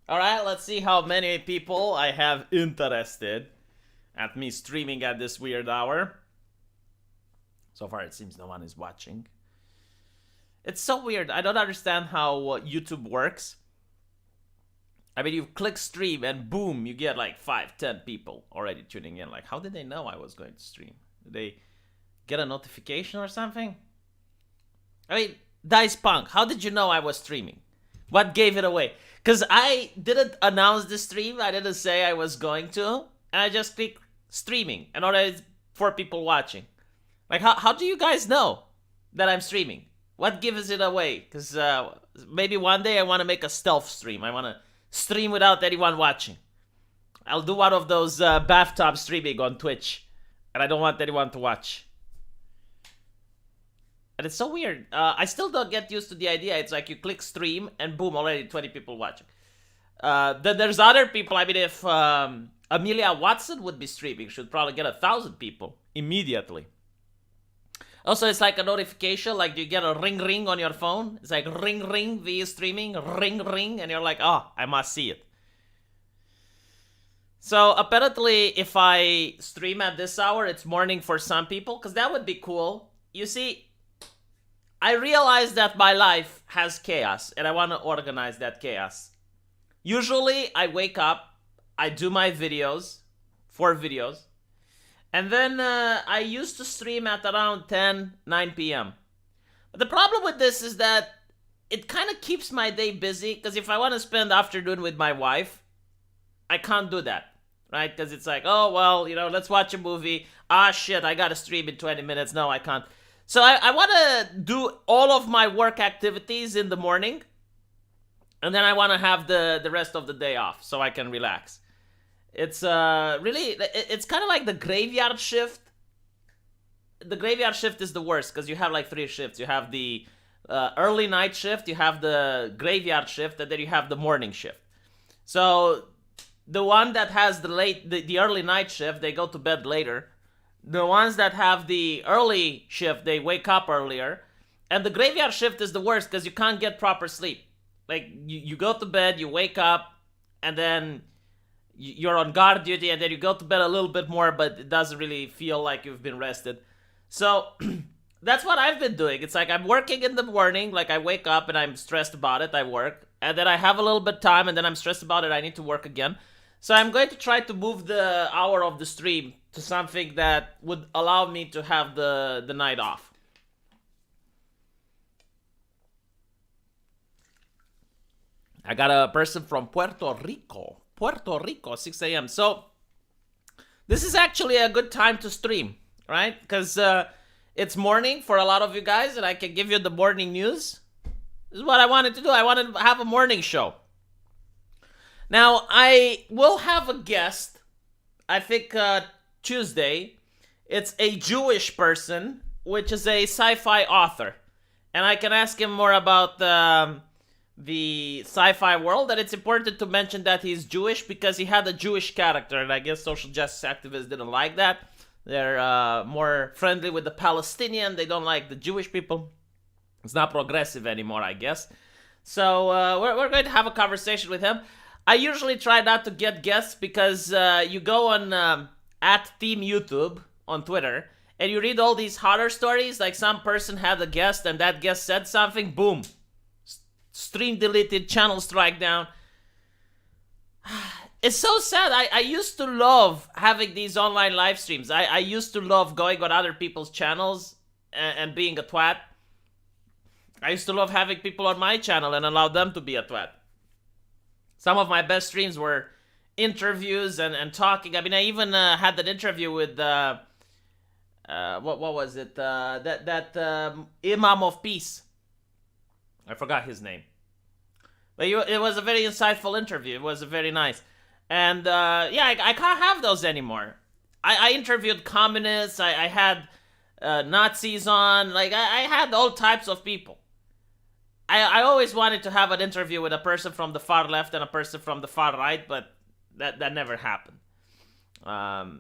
All right, let's see how many people I have interested at me streaming at this weird hour. So far, it seems no one is watching. It's so weird. I don't understand how YouTube works. I mean, you click stream and boom, you get like 5, 10 people already tuning in. Like, how did they know I was going to stream? Did they get a notification or something? I mean, Dice Punk, how did you know I was streaming? What gave it away? Because I didn't announce the stream. I didn't say I was going to. And I just clicked streaming. And already 4 people watching. Like, how do you guys know that I'm streaming? What gives it away? Because maybe one day I want to make a stealth stream. I want to stream without anyone watching. I'll do one of those bathtub streaming on Twitch. And I don't want anyone to watch. And it's so weird. I still don't get used to the idea. It's like you click stream and boom, already 20 people watching. Then there's other people. I mean, if Amelia Watson would be streaming, she'd probably get 1,000 people immediately. Also, it's like a notification, like you get a ring on your phone. It's like ring via streaming, ring, and you're like, oh, I must see it. So apparently, if I stream at this hour, it's morning for some people, because that would be cool. You see, I realize that my life has chaos, and I want to organize that chaos. Usually, I wake up, I do my videos, 4 videos, and then I used to stream at around 9 p.m. But the problem with this is that it kind of keeps my day busy, because if I want to spend the afternoon with my wife, I can't do that, right? Because it's like, oh, well, let's watch a movie. Ah, shit, I got to stream in 20 minutes. No, I can't. So I want to do all of my work activities in the morning, and then I want to have the rest of the day off so I can relax. It's it's kind of like the graveyard shift. The graveyard shift is the worst because you have like 3 shifts. You have the early night shift, you have the graveyard shift, and then you have the morning shift. So the one that has the early night shift, they go to bed later. The ones that have the early shift, they wake up earlier. And the graveyard shift is the worst because you can't get proper sleep. Like, you go to bed, you wake up, and then you're on guard duty, and then you go to bed a little bit more, but it doesn't really feel like you've been rested. So, that's what I've been doing. It's like I'm working in the morning, like I wake up and I'm stressed about it, I work. And then I have a little bit of time, and then I'm stressed about it, I need to work again. So I'm going to try to move the hour of the stream to something that would allow me to have the night off. I got a person from Puerto Rico, 6 a.m. So this is actually a good time to stream, right? Because it's morning for a lot of you guys, and I can give you the morning news. This is what I wanted to do. I wanted to have a morning show. Now, I will have a guest, I think Tuesday. It's a Jewish person, which is a sci-fi author. And I can ask him more about the sci-fi world. And it's important to mention that he's Jewish because he had a Jewish character. And I guess social justice activists didn't like that. They're more friendly with the Palestinian. They don't like the Jewish people. It's not progressive anymore, I guess. So we're going to have a conversation with him. I usually try not to get guests because you go on at Team YouTube on Twitter and you read all these horror stories. Like some person had a guest and that guest said something, boom, stream deleted, channel strike down. It's so sad. I used to love having these online live streams. I used to love going on other people's channels and being a twat. I used to love having people on my channel and allow them to be a twat. Some of my best streams were interviews and talking. I mean, I even had an interview with what was it? That Imam of Peace. I forgot his name. But it was a very insightful interview. It was very nice. And I can't have those anymore. I interviewed communists. I had Nazis on. Like I had all types of people. I always wanted to have an interview with a person from the far left and a person from the far right, but that never happened.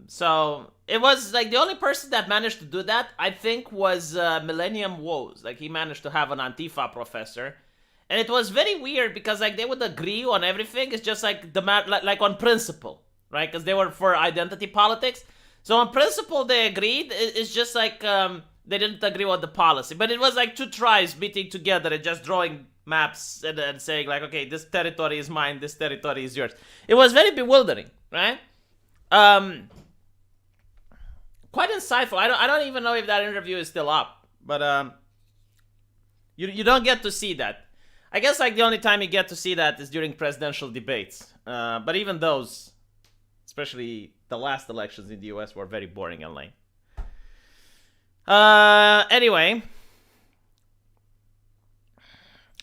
So it was like the only person that managed to do that, I think, was Millennium Woes. Like he managed to have an Antifa professor, And it was very weird because like they would agree on everything. It's just like like on principle, right? Because they were for identity politics. So on principle they agreed. It's just like they didn't agree on the policy. But it was like two tribes meeting together and just drawing maps and saying like, okay, this territory is mine, this territory is yours. It was very bewildering, right? Quite insightful. I don't even know if that interview is still up, but you don't get to see that. I guess like the only time you get to see that is during presidential debates. But even those, especially the last elections in the US, were very boring and lame. Anyway.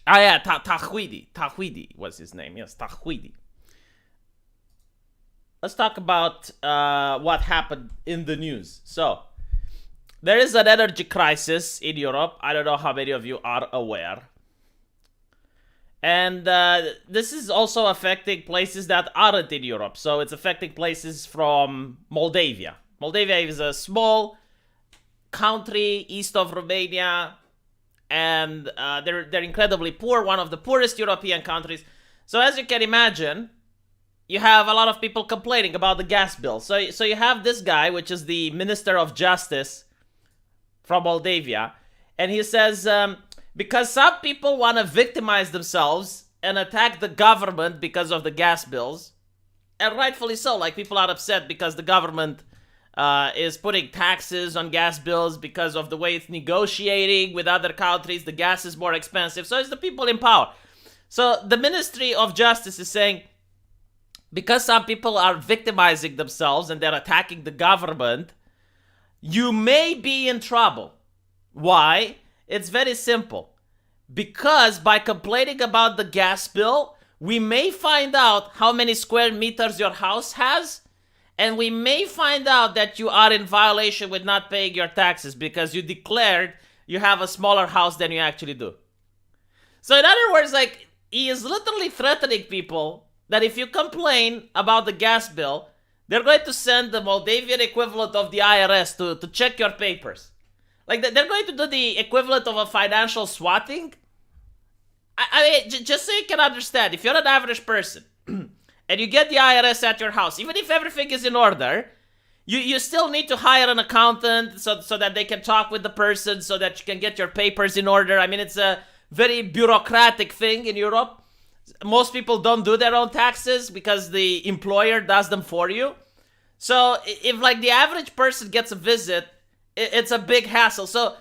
Ah, yeah, Tahwidi. Tahwidi was his name. Yes, Tahwidi. Let's talk about what happened in the news. So, there is an energy crisis in Europe. I don't know how many of you are aware. And this is also affecting places that aren't in Europe. So, it's affecting places from Moldavia. Moldavia is a small country east of Romania. And they're incredibly poor, one of the poorest European countries. So as you can imagine, you have a lot of people complaining about the gas bill. So you have this guy, which is the Minister of Justice from Moldavia, and he says, because some people want to victimize themselves and attack the government because of the gas bills, and rightfully so, like people are upset because the government is putting taxes on gas bills because of the way it's negotiating with other countries. The gas is more expensive. So it's the people in power. So the Ministry of Justice is saying, because some people are victimizing themselves and they're attacking the government, you may be in trouble. Why? It's very simple. Because by complaining about the gas bill, we may find out how many square meters your house has. And we may find out that you are in violation with not paying your taxes because you declared you have a smaller house than you actually do. So in other words, like, he is literally threatening people that if you complain about the gas bill, they're going to send the Moldavian equivalent of the IRS to check your papers. Like, they're going to do the equivalent of a financial swatting. I mean, just so you can understand, if you're an average person, and you get the IRS at your house, even if everything is in order, you still need to hire an accountant so that they can talk with the person, so that you can get your papers in order. I mean, it's a very bureaucratic thing in Europe. Most people don't do their own taxes because the employer does them for you. So if like the average person gets a visit, it's a big hassle. So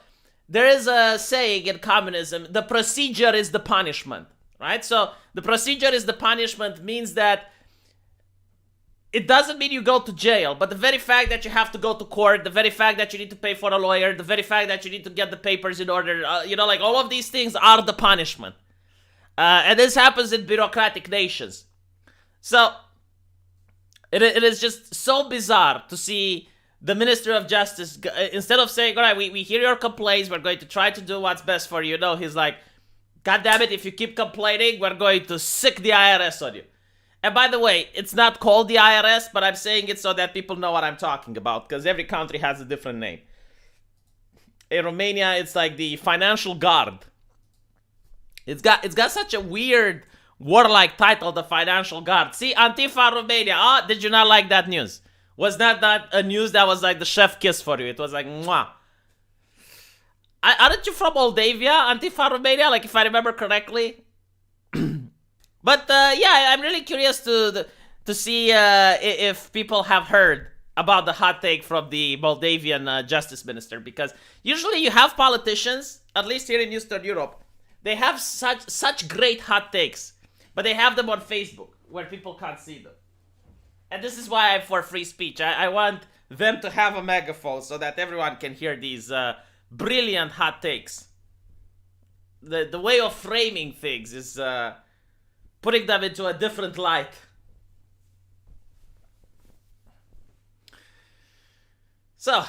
there is a saying in communism, the procedure is the punishment, right? So the procedure is the punishment means that it doesn't mean you go to jail, but the very fact that you have to go to court, the very fact that you need to pay for a lawyer, the very fact that you need to get the papers in order, like all of these things are the punishment. And this happens in bureaucratic nations. So it is just so bizarre to see the Minister of Justice, instead of saying, all right, we hear your complaints, we're going to try to do what's best for you. No, he's like, God damn it, if you keep complaining, we're going to sick the IRS on you. And by the way, it's not called the IRS, but I'm saying it so that people know what I'm talking about, because every country has a different name. In Romania, it's like the Financial Guard. It's got such a weird warlike title, the Financial Guard. See, Antifa Romania. Oh, did you not like that news? Was that not a news that was like the chef kiss for you? It was like, mwah. Aren't you from Moldavia, Antifa Romania? Like, if I remember correctly. But yeah, I'm really curious to see if people have heard about the hot take from the Moldavian justice minister, because usually you have politicians, at least here in Eastern Europe, they have such great hot takes, but they have them on Facebook where people can't see them. And this is why I'm for free speech. I want them to have a megaphone so that everyone can hear these brilliant hot takes. The way of framing things is putting them into a different light. So,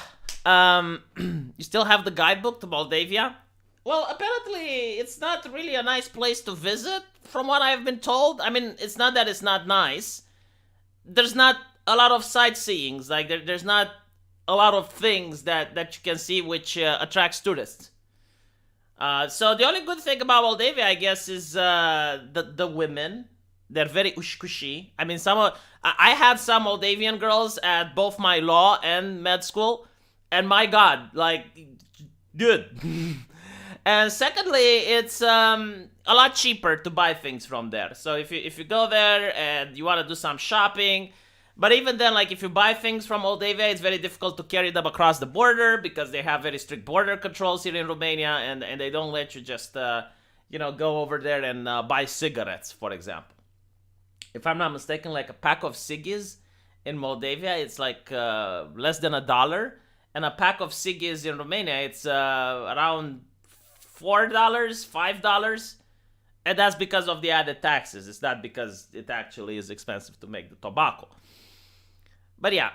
you still have the guidebook to Moldavia? Well, apparently it's not really a nice place to visit, from what I've been told. I mean, it's not that it's not nice. There's not a lot of sightseeings. Like, there's not a lot of things that you can see which attracts tourists. So the only good thing about Moldavia, I guess, is the women. They're very ushkushi. I mean, I had some Moldavian girls at both my law and med school, and my God, like, good. And secondly, it's a lot cheaper to buy things from there. So if you go there and you want to do some shopping, but even then, like if you buy things from Moldavia, it's very difficult to carry them across the border because they have very strict border controls here in Romania, and they don't let you just go over there and buy cigarettes, for example. If I'm not mistaken, like a pack of ciggies in Moldavia, it's like less than $1, and a pack of ciggies in Romania, it's around $4, $5, and that's because of the added taxes. It's not because it actually is expensive to make the tobacco. But yeah.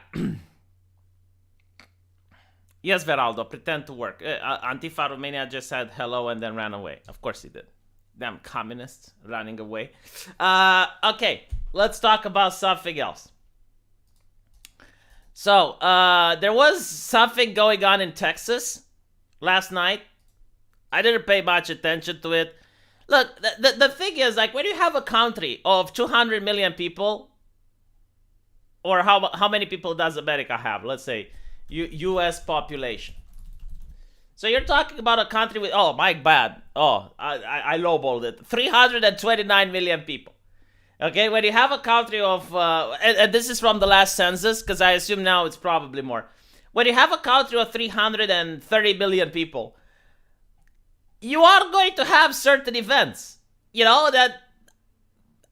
Yes, Veraldo, pretend to work. Antifa Romania just said hello and then ran away. Of course he did. Damn communists running away. Okay, let's talk about something else. So, there was something going on in Texas last night. I didn't pay much attention to it. Look, the thing is, like, when you have a country of 200 million people, or how many people does America have? Let's say U.S. population. So you're talking about a country with, oh, my bad. Oh, I lowballed it. 329 million people. Okay, when you have a country of, and this is from the last census, because I assume now it's probably more. When you have a country of 330 million people, you are going to have certain events, that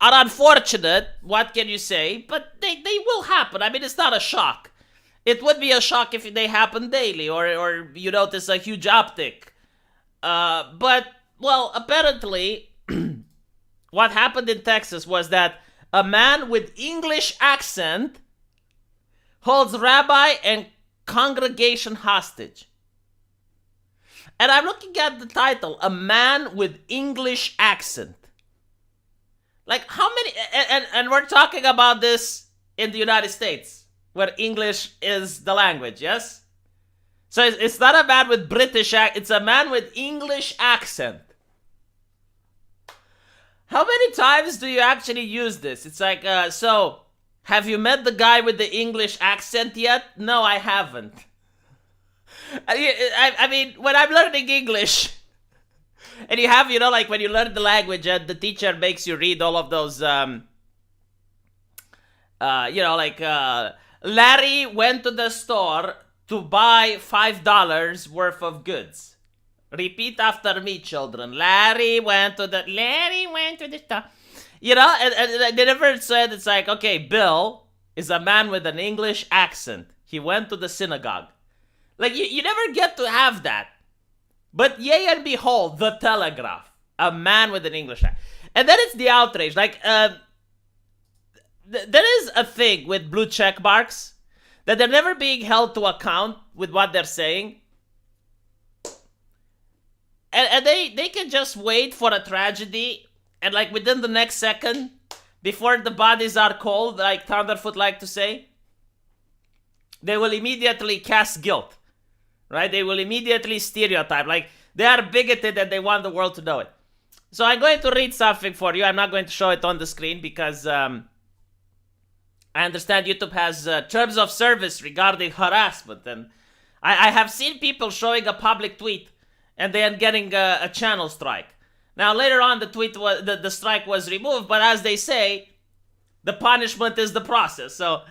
are unfortunate. What can you say? But they will happen. I mean, it's not a shock. It would be a shock if they happen daily or you notice a huge uptick. But, well, apparently, what happened in Texas was that a man with English accent holds rabbi and congregation hostage. And I'm looking at the title, A Man with English Accent. Like, how many... And we're talking about this in the United States, where English is the language, yes? So it's not a man with British accent, it's a man with English accent. How many times do you actually use this? It's like, so, have you met the guy with the English accent yet? No, I haven't. I mean, when I'm learning English, and you have, like when you learn the language, the teacher makes you read all of those, Larry went to the store to buy $5 worth of goods. Repeat after me, children. Larry went to the store. And they never said, it's like, okay, Bill is a man with an English accent. He went to the synagogue. Like, you never get to have that. But yea and behold, the Telegraph. A man with an English accent. And then it's the outrage. Like, there is a thing with blue check marks that they're never being held to account with what they're saying. And they can just wait for a tragedy, and like within the next second, before the bodies are cold, like Thunderfoot like to say, they will immediately cast guilt. Right? They will immediately stereotype. Like, they are bigoted and they want the world to know it. So I'm going to read something for you. I'm not going to show it on the screen because I understand YouTube has terms of service regarding harassment. And I have seen people showing a public tweet and then getting a channel strike. Now, later on, the strike was removed. But as they say, the punishment is the process. So...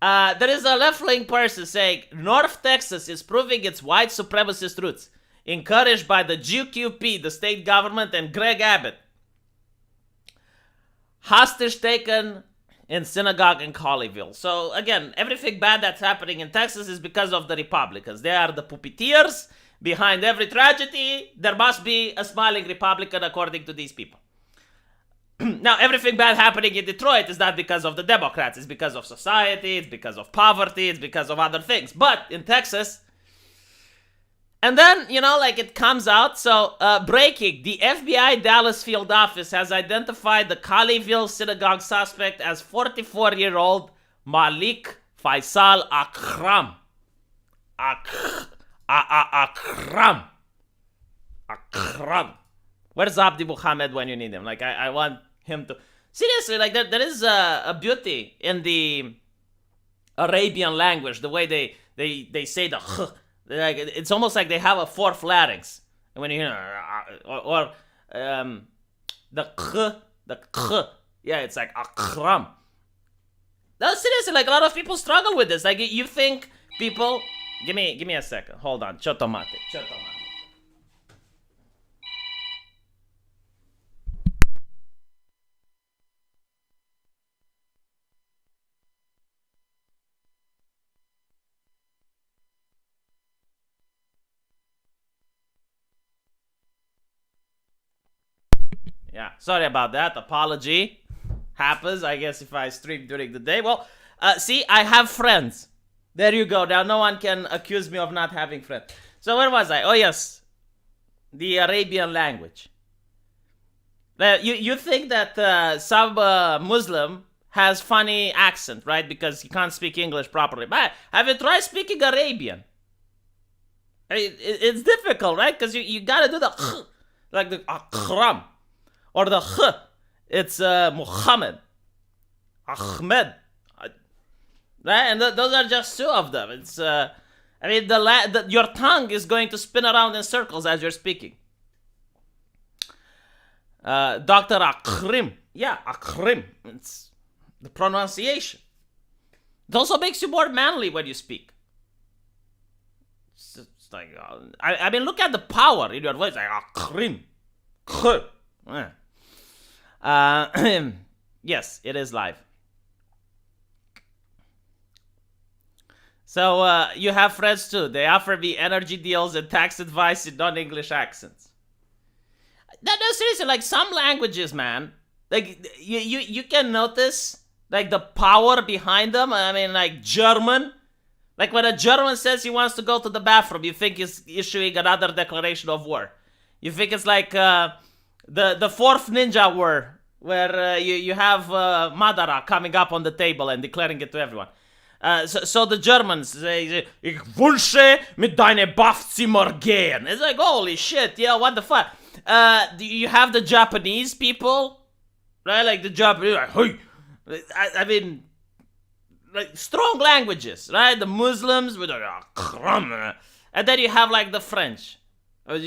there is a left-wing person saying, North Texas is proving its white supremacist roots, encouraged by the GQP, the state government, and Greg Abbott. Hostage taken in synagogue in Colleyville. So, again, everything bad that's happening in Texas is because of the Republicans. They are the puppeteers behind every tragedy. There must be a smiling Republican, according to these people. Now, everything bad happening in Detroit is not because of the Democrats. It's because of society, it's because of poverty, it's because of other things. But in Texas, and then, it comes out. So, breaking, the FBI Dallas field office has identified the Colleyville synagogue suspect as 44-year-old Malik Faisal Akram. Akram. akram. Where's Abdi Muhammad when you need him? Like, I want him to... Seriously, like, there is a beauty in the Arabian language, the way they say the like, it's almost like they have a fourth larynx. And when you hear... Or the yeah, it's like akram. No, seriously, like, a lot of people struggle with this. Like, you think people... Give me a second. Hold on. Chotomate. Yeah, sorry about that. Apology. Happens, I guess, if I stream during the day. Well, see, I have friends. There you go. Now no one can accuse me of not having friends. So where was I? Oh, yes. The Arabian language. You think that some Muslim has funny accent, right? Because he can't speak English properly. But have you tried speaking Arabian? It's difficult, right? Because you gotta do the like the akram. Or the it's Muhammad. Ahmed. Right? And those are just two of them. It's, I mean, your tongue is going to spin around in circles as you're speaking. Dr. Akrim. Yeah, Akrim. It's the pronunciation. It also makes you more manly when you speak. It's like, I mean, look at the power in your voice. Like, Akrim. Yes, it is live. So, you have friends too. They offer me energy deals and tax advice in non-English accents. No, seriously, like, some languages, man, like, you can notice, like, the power behind them. I mean, like, German. Like, when a German says he wants to go to the bathroom, you think he's issuing another declaration of war. You think it's like, the fourth ninja war, where you have Madara coming up on the table and declaring it to everyone. So the Germans say, Ich wünsche mit deine Bafzimmer gehen. It's like, holy shit, yeah, what the fuck? You have the Japanese people, right? Like the Japanese, like, hey. I mean, like, strong languages, right? The Muslims with and then you have like the French. And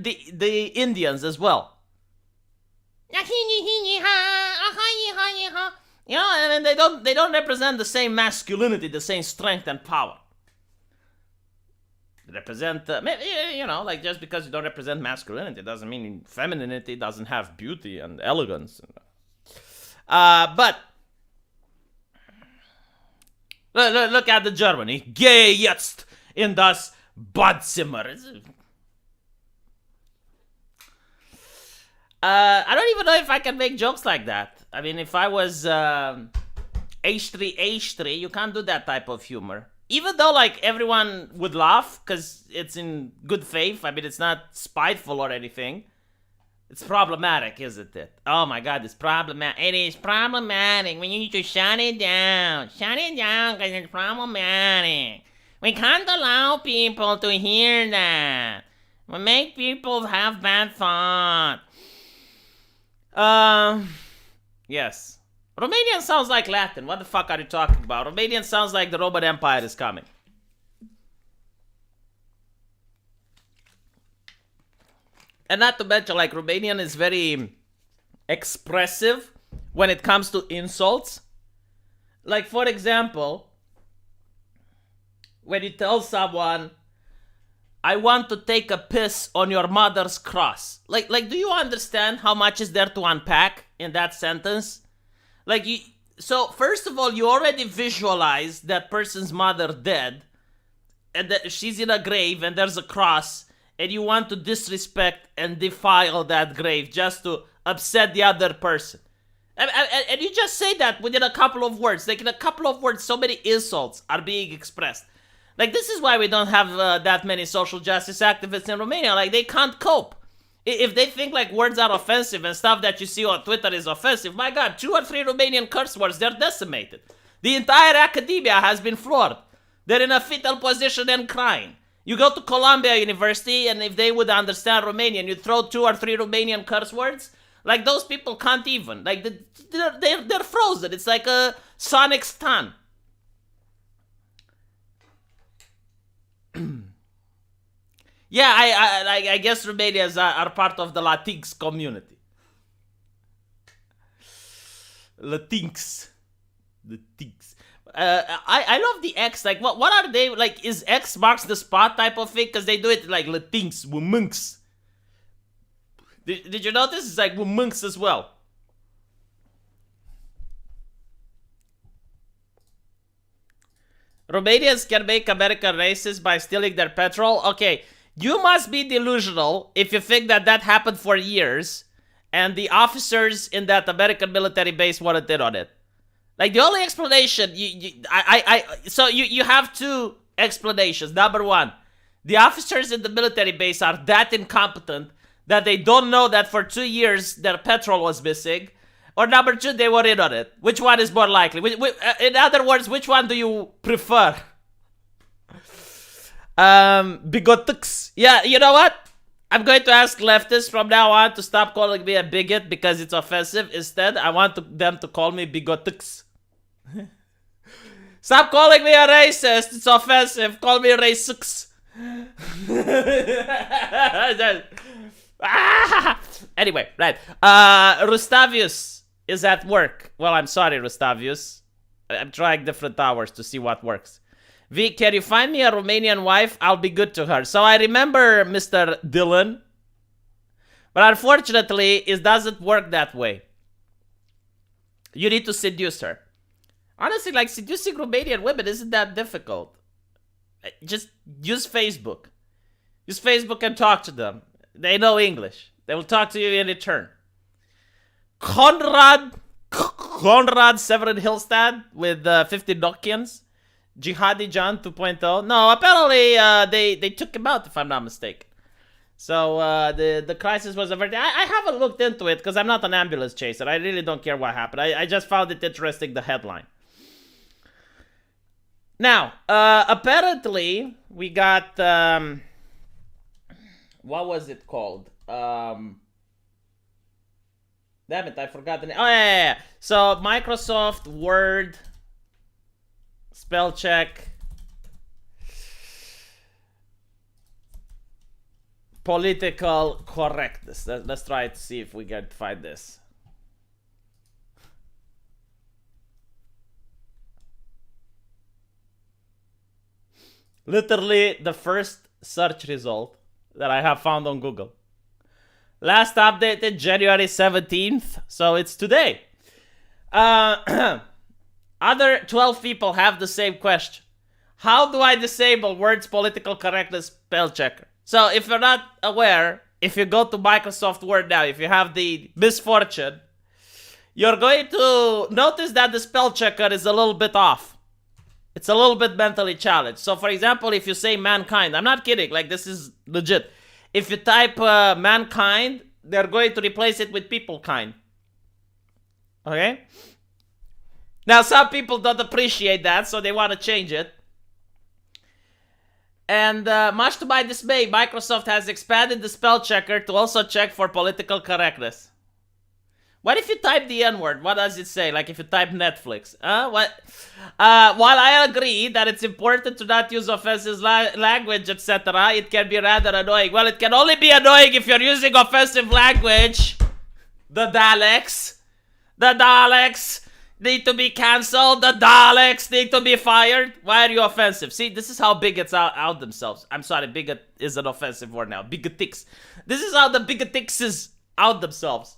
the Indians as well. You know, I mean, they don't represent the same masculinity, the same strength and power. They represent, you know, like, just because you don't represent masculinity doesn't mean femininity doesn't have beauty and elegance. But look at the Germany. Geh jetzt in das Badzimmer. I don't even know if I can make jokes like that. I mean, if I was H3, you can't do that type of humor. Even though, like, everyone would laugh because it's in good faith. I mean, it's not spiteful or anything. It's problematic, isn't it? Oh my God, it's problematic. It is problematic. We need to shut it down. Shut it down because it's problematic. We can't allow people to hear that. We make people have bad thoughts. Yes. Romanian sounds like Latin. What the fuck are you talking about? Romanian sounds like the Roman Empire is coming. And not to mention, like, Romanian is very expressive when it comes to insults. Like, for example, when you tell someone, I want to take a piss on your mother's cross. Like, do you understand how much is there to unpack in that sentence? Like, so first of all, you already visualize that person's mother dead, and that she's in a grave, and there's a cross, and you want to disrespect and defile that grave just to upset the other person. And you just say that within a couple of words. Like, in a couple of words, so many insults are being expressed. Like, this is why we don't have that many social justice activists in Romania. Like, they can't cope. If they think, like, words are offensive and stuff that you see on Twitter is offensive, my God, 2 or 3 Romanian curse words, they're decimated. The entire academia has been floored. They're in a fetal position and crying. You go to Columbia University, and if they would understand Romanian, you throw 2 or 3 Romanian curse words. Like, those people can't even. Like, they're frozen. It's like a sonic stun. Yeah, I guess Romanians are part of the Latinx community. Latinx. I love the X. Like, what are they? Like, is X marks the spot type of thing? Because they do it like Latinx, Womunks. Did you notice? It's like Womunks as well. Romanians can make America racist by stealing their petrol? Okay, you must be delusional if you think that happened for years and the officers in that American military base wanted in on it. Like, the only explanation, so you have 2 explanations. Number 1, the officers in the military base are that incompetent that they don't know that for 2 years their petrol was missing. Or number 2, they were in on it. Which one is more likely? In other words, which one do you prefer? Bigotics. Yeah, you know what? I'm going to ask leftists from now on to stop calling me a bigot because it's offensive. Instead, I want them to call me bigotics. Stop calling me a racist. It's offensive. Call me racist. Anyway, right. Rustavius is at work. Well, I'm sorry, Rustavius. I'm trying different hours to see what works. V, can you find me a Romanian wife? I'll be good to her. So I remember Mr. Dylan. But unfortunately, it doesn't work that way. You need to seduce her. Honestly, like, seducing Romanian women isn't that difficult. Just use Facebook. Use Facebook and talk to them. They know English. They will talk to you in return. Conrad Severin Hillstad with 50 Nokians. Jihadi John 2.0. No, apparently they took him out, if I'm not mistaken. So the crisis was averted. I haven't looked into it because I'm not an ambulance chaser. I really don't care what happened. I just found it interesting, the headline. Now, apparently, we got... what was it called? Damn it, I forgot the name. Oh, yeah. So, Microsoft Word... Spell check. Political correctness. Let's try to see if we can find this. Literally the first search result that I have found on Google. Last updated January 17th, so it's today. Other 12 people have the same question. How do I disable Word's political correctness spell checker? So if you're not aware, if you go to Microsoft Word now, if you have the misfortune, you're going to notice that the spell checker is a little bit off. It's a little bit mentally challenged. So for example, if you say mankind, I'm not kidding, like this is legit. If you type mankind, they're going to replace it with people kind. Okay? Now, some people don't appreciate that, so they want to change it. And much to my dismay, Microsoft has expanded the spell checker to also check for political correctness. What if you type the N-word? What does it say? Like if you type Netflix. What? While I agree that it's important to not use offensive language, etc., it can be rather annoying. Well, it can only be annoying if you're using offensive language. The Daleks need to be cancelled. The Daleks need to be fired. Why are you offensive? See, this is how bigots out themselves. I'm sorry, bigot is an offensive word now. Bigotics. This is how the bigotics out themselves.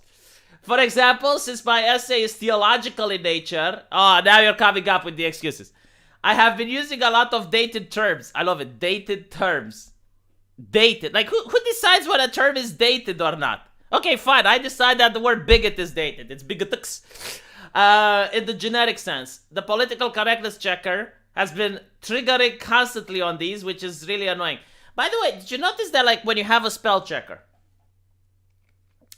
For example, since my essay is theological in nature... Oh, now you're coming up with the excuses. I have been using a lot of dated terms. I love it. Dated terms. Dated. Like, who decides when a term is dated or not? Okay, fine. I decide that the word bigot is dated. It's bigotics. In the genetic sense, the political correctness checker has been triggering constantly on these, which is really annoying. By the way, did you notice that, like, when you have a spell checker,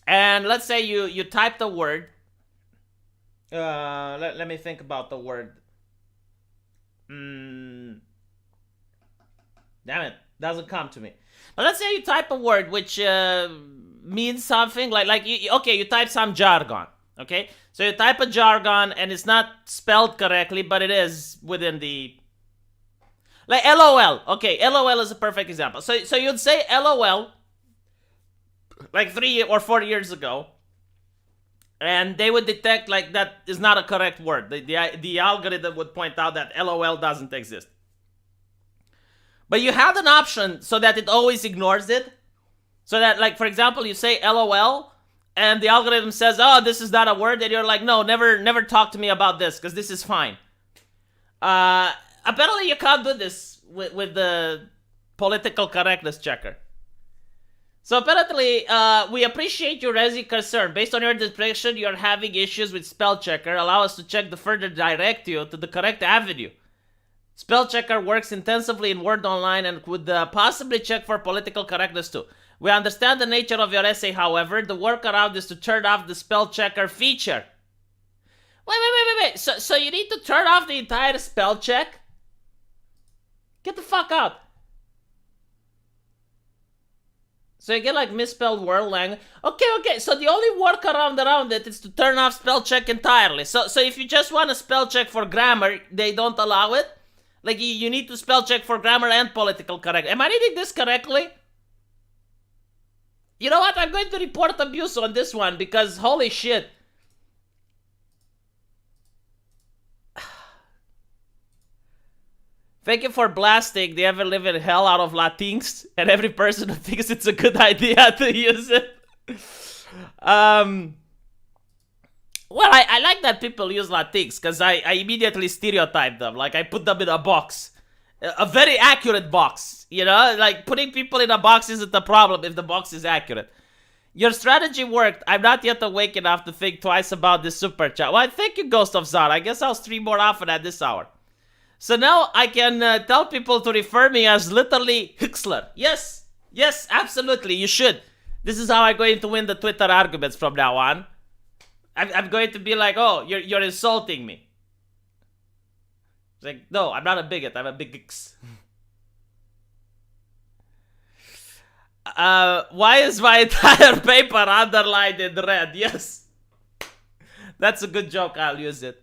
and let's say you type the word, let me think about the word. Damn it. Doesn't come to me. But let's say you type a word which means something okay, you type some jargon. Okay, so you type a jargon and it's not spelled correctly, but it is within the like LOL. Okay, LOL is a perfect example. So you'd say LOL like 3 or 4 years ago, and they would detect like that is not a correct word. The algorithm would point out that LOL doesn't exist. But you have an option so that it always ignores it. So that, like, for example, you say LOL, and the algorithm says, oh, this is not a word, and you're like, no, never talk to me about this, because this is fine. Apparently you can't do this with the political correctness checker. So apparently, we appreciate your raising concern. Based on your description, you're having issues with spell checker. Allow us to check to further direct you to the correct avenue. Spell checker works intensively in Word Online and could possibly check for political correctness too. We understand the nature of your essay, however. The workaround is to turn off the spell checker feature. Wait. So you need to turn off the entire spell check? Get the fuck out. So you get like misspelled word language. Okay. So the only workaround around it is to turn off spell check entirely. So if you just want a spell check for grammar, they don't allow it? Like, you need to spell check for grammar and political correct. Am I reading this correctly? You know what? I'm going to report abuse on this one because holy shit. Thank you for blasting the ever living hell out of Latinx and every person who thinks it's a good idea to use it. Well, I like that people use Latinx because I immediately stereotype them. Like, I put them in a box. A very accurate box, you know? Like, putting people in a box isn't the problem if the box is accurate. Your strategy worked. I'm not yet awake enough to think twice about this super chat. Well, thank you, Ghost of Zara. I guess I'll stream more often at this hour. So now I can tell people to refer me as literally Hixler. Yes, absolutely, you should. This is how I'm going to win the Twitter arguments from now on. I'm going to be like, oh, you're insulting me. It's like, no, I'm not a bigot, I'm a bigix. Why is my entire paper underlined in red? Yes. That's a good joke, I'll use it.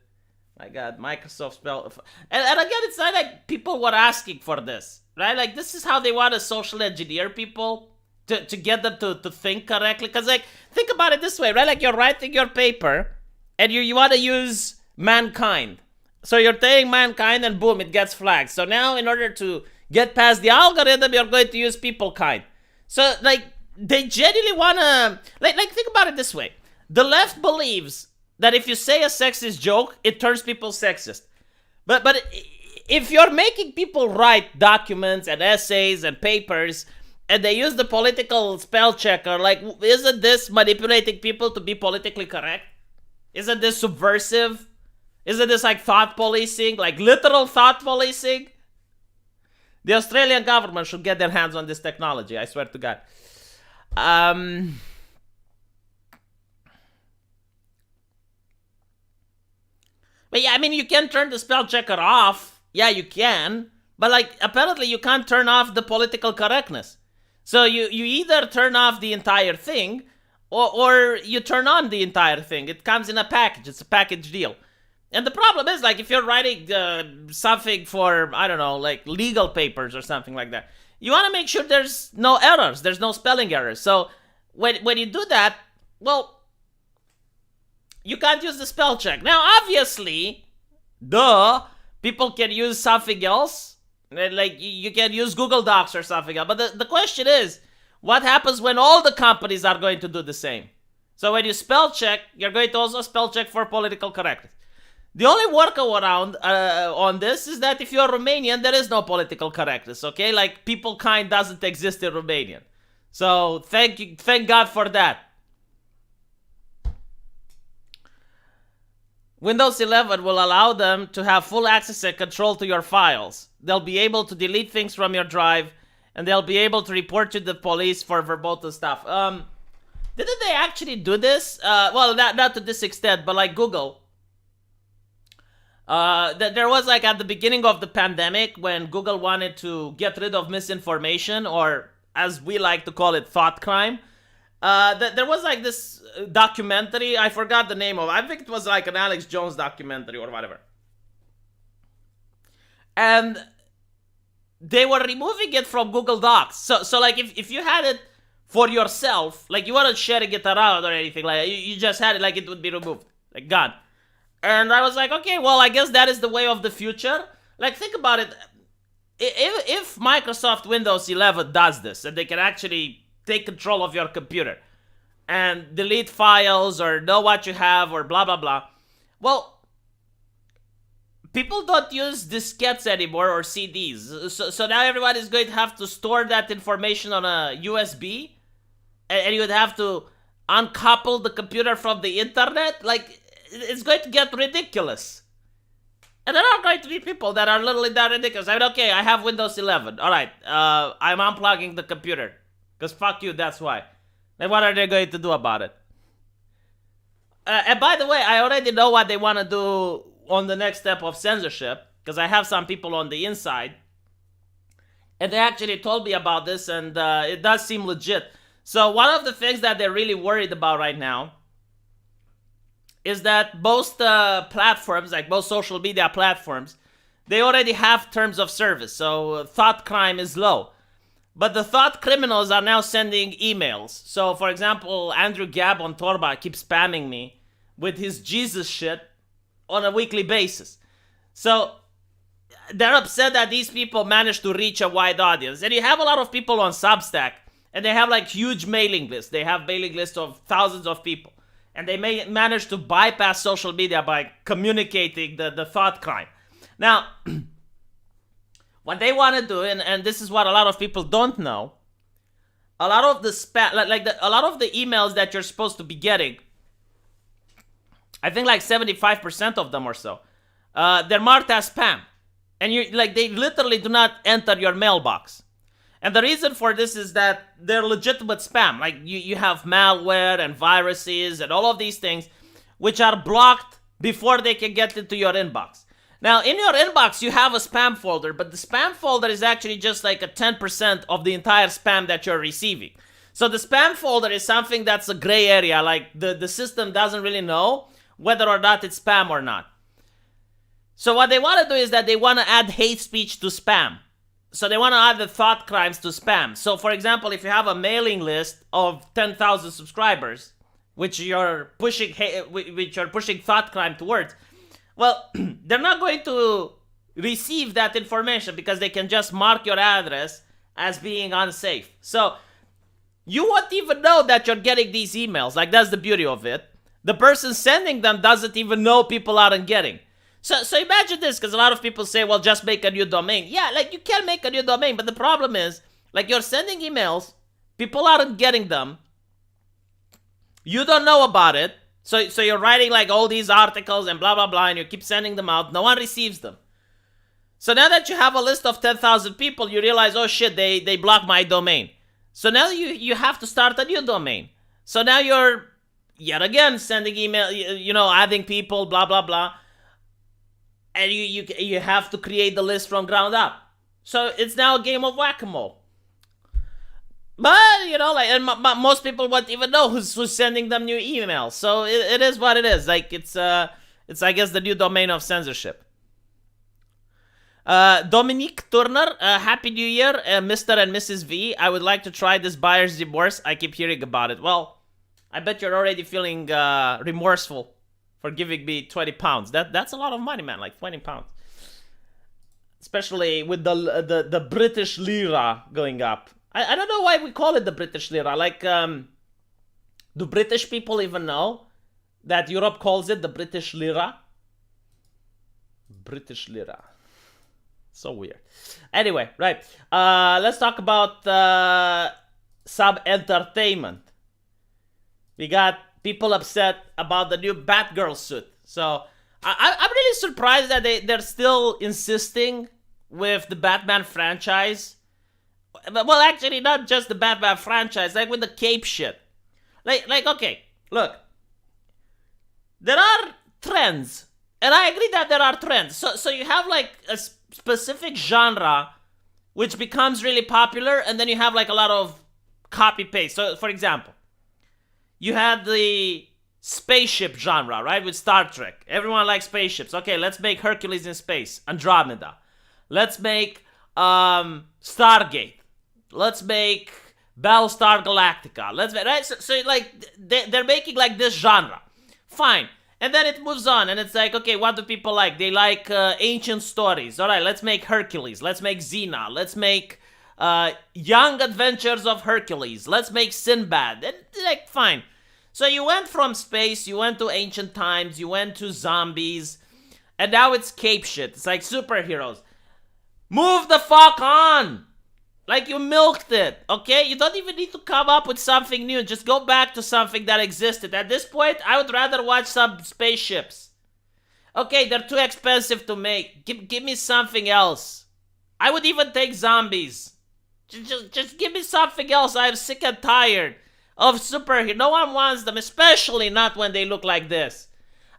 My god, Microsoft spell. And again, it's not like people were asking for this, right? Like, this is how they want to social engineer people to get them to think correctly. Because, like, think about it this way, right? Like, you're writing your paper and you want to use mankind. So you're saying mankind and boom, it gets flagged. So now, in order to get past the algorithm, you're going to use people kind. So, like, they genuinely want to... Like, think about it this way. The left believes that if you say a sexist joke, it turns people sexist. But if you're making people write documents and essays and papers, and they use the political spell checker, like, isn't this manipulating people to be politically correct? Isn't this subversive? Isn't this like thought policing? Like literal thought policing? The Australian government should get their hands on this technology, I swear to God. But yeah, I mean, you can turn the spell checker off. Yeah, you can. But like, apparently you can't turn off the political correctness. So you either turn off the entire thing, or you turn on the entire thing. It comes in a package. It's a package deal. And the problem is, like, if you're writing something for, I don't know, like legal papers or something like that, you want to make sure there's no errors. There's no spelling errors. So when you do that, well, you can't use the spell check. Now, obviously, people can use something else. Like, you can use Google Docs or something else. But the question is, what happens when all the companies are going to do the same? So when you spell check, you're going to also spell check for political correctness. The only workaround on this is that if you're Romanian, there is no political correctness, okay? Like, people kind doesn't exist in Romanian. So, thank God for that. Windows 11 will allow them to have full access and control to your files. They'll be able to delete things from your drive, and they'll be able to report to the police for verboten stuff. Didn't they actually do this? Well, not to this extent, but like Google. There was like at the beginning of the pandemic when Google wanted to get rid of misinformation, or as we like to call it, thought crime. There was like this documentary. I forgot the name of it. I think it was like an Alex Jones documentary or whatever. And they were removing it from Google Docs. So like if you had it for yourself, like you weren't sharing it around or anything, like you just had it, like it would be removed, like gone. And I was like, okay, well, I guess that is the way of the future. Like, think about it. If Microsoft Windows 11 does this, and they can actually take control of your computer and delete files or know what you have or blah, blah, blah. Well, people don't use diskettes anymore or CDs. So now everybody is going to have to store that information on a USB, and you would have to uncouple the computer from the internet. Like, it's going to get ridiculous. And there are going to be people that are literally that ridiculous. I mean, okay, I have Windows 11. All right, I'm unplugging the computer. Because fuck you, that's why. And what are they going to do about it? And by the way, I already know what they want to do on the next step of censorship. Because I have some people on the inside. And they actually told me about this, and it does seem legit. So one of the things that they're really worried about right now is that most platforms, like most social media platforms, they already have terms of service. So thought crime is low. But the thought criminals are now sending emails. So, for example, Andrew Gab on Torba keeps spamming me with his Jesus shit on a weekly basis. So, they're upset that these people manage to reach a wide audience. And you have a lot of people on Substack, and they have like huge mailing lists. They have mailing lists of thousands of people. And they may manage to bypass social media by communicating the thought crime. Now, what they want to do, and this is what a lot of people don't know, a lot of the a lot of the emails that you're supposed to be getting, I think like 75% of them or so, they're marked as spam, and they literally do not enter your mailbox. And the reason for this is that they're legitimate spam. Like you have malware and viruses and all of these things, which are blocked before they can get into your inbox. Now, in your inbox, you have a spam folder, but the spam folder is actually just like a 10% of the entire spam that you're receiving. So the spam folder is something that's a gray area, like the system doesn't really know whether or not it's spam or not. So what they want to do is that they want to add hate speech to spam. So they want to add the thought crimes to spam. So for example, if you have a mailing list of 10,000 subscribers, which you're pushing thought crime towards, well, they're not going to receive that information because they can just mark your address as being unsafe. So you won't even know that you're getting these emails. Like, that's the beauty of it. The person sending them doesn't even know people aren't getting. So imagine this, because a lot of people say, well, just make a new domain. Yeah, like, you can make a new domain, but the problem is, like, you're sending emails, people aren't getting them, you don't know about it, so you're writing, like, all these articles and blah, blah, blah, and you keep sending them out, no one receives them. So now that you have a list of 10,000 people, you realize, oh shit, they blocked my domain. So now you have to start a new domain. So now you're, yet again, sending email, adding people, blah, blah, blah. And you have to create the list from ground up. So it's now a game of whack-a-mole. But, most people won't even know who's sending them new emails. So it is what it is. Like, it's I guess, the new domain of censorship. Dominique Turner, Happy New Year, Mr. and Mrs. V. I would like to try this buyer's remorse. I keep hearing about it. Well, I bet you're already feeling remorseful for giving me 20 pounds. That's a lot of money, man, like 20 pounds. Especially with the British lira going up. I don't know why we call it the British lira. Like, do British people even know that Europe calls it the British lira? British lira. So weird. Anyway, right. Let's talk about some entertainment. We got people upset about the new Batgirl suit. So I'm really surprised that they're still insisting with the Batman franchise. Well, actually, not just the Batman franchise, like with the cape shit. Like, okay, look. There are trends And I agree that there are trends. So you have like a specific genre which becomes really popular, and then you have like a lot of copy paste. So, for example, you had the spaceship genre, right? With Star Trek. Everyone likes spaceships. Okay, let's make Hercules in space, Andromeda. Let's make Stargate. Let's make Battlestar Galactica. Let's make, right? So like they're making like this genre. Fine. And then it moves on, and it's like, okay, what do people like? They like ancient stories. All right, let's make Hercules. Let's make Xena. Let's make Young Adventures of Hercules. Let's make Sinbad. And like, fine. So you went from space, you went to ancient times, you went to zombies, and now it's cape shit. It's like superheroes. Move the fuck on! Like, you milked it, okay? You don't even need to come up with something new. Just go back to something that existed. At this point, I would rather watch some spaceships. Okay, they're too expensive to make. Give me something else. I would even take zombies. Just give me something else. I'm sick and tired of superheroes. No one wants them, especially not when they look like this.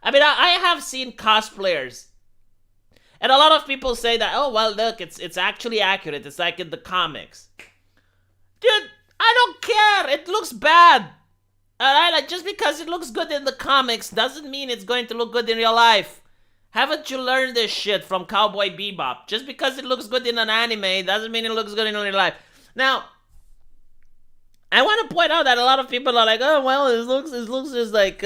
I mean, I have seen cosplayers. And a lot of people say that, oh, well, look, it's actually accurate. It's like in the comics. Dude, I don't care. It looks bad. Alright, like, just because it looks good in the comics doesn't mean it's going to look good in real life. Haven't you learned this shit from Cowboy Bebop? Just because it looks good in an anime doesn't mean it looks good in real life. Now, I want to point out that a lot of people are like, oh, well, it looks just like,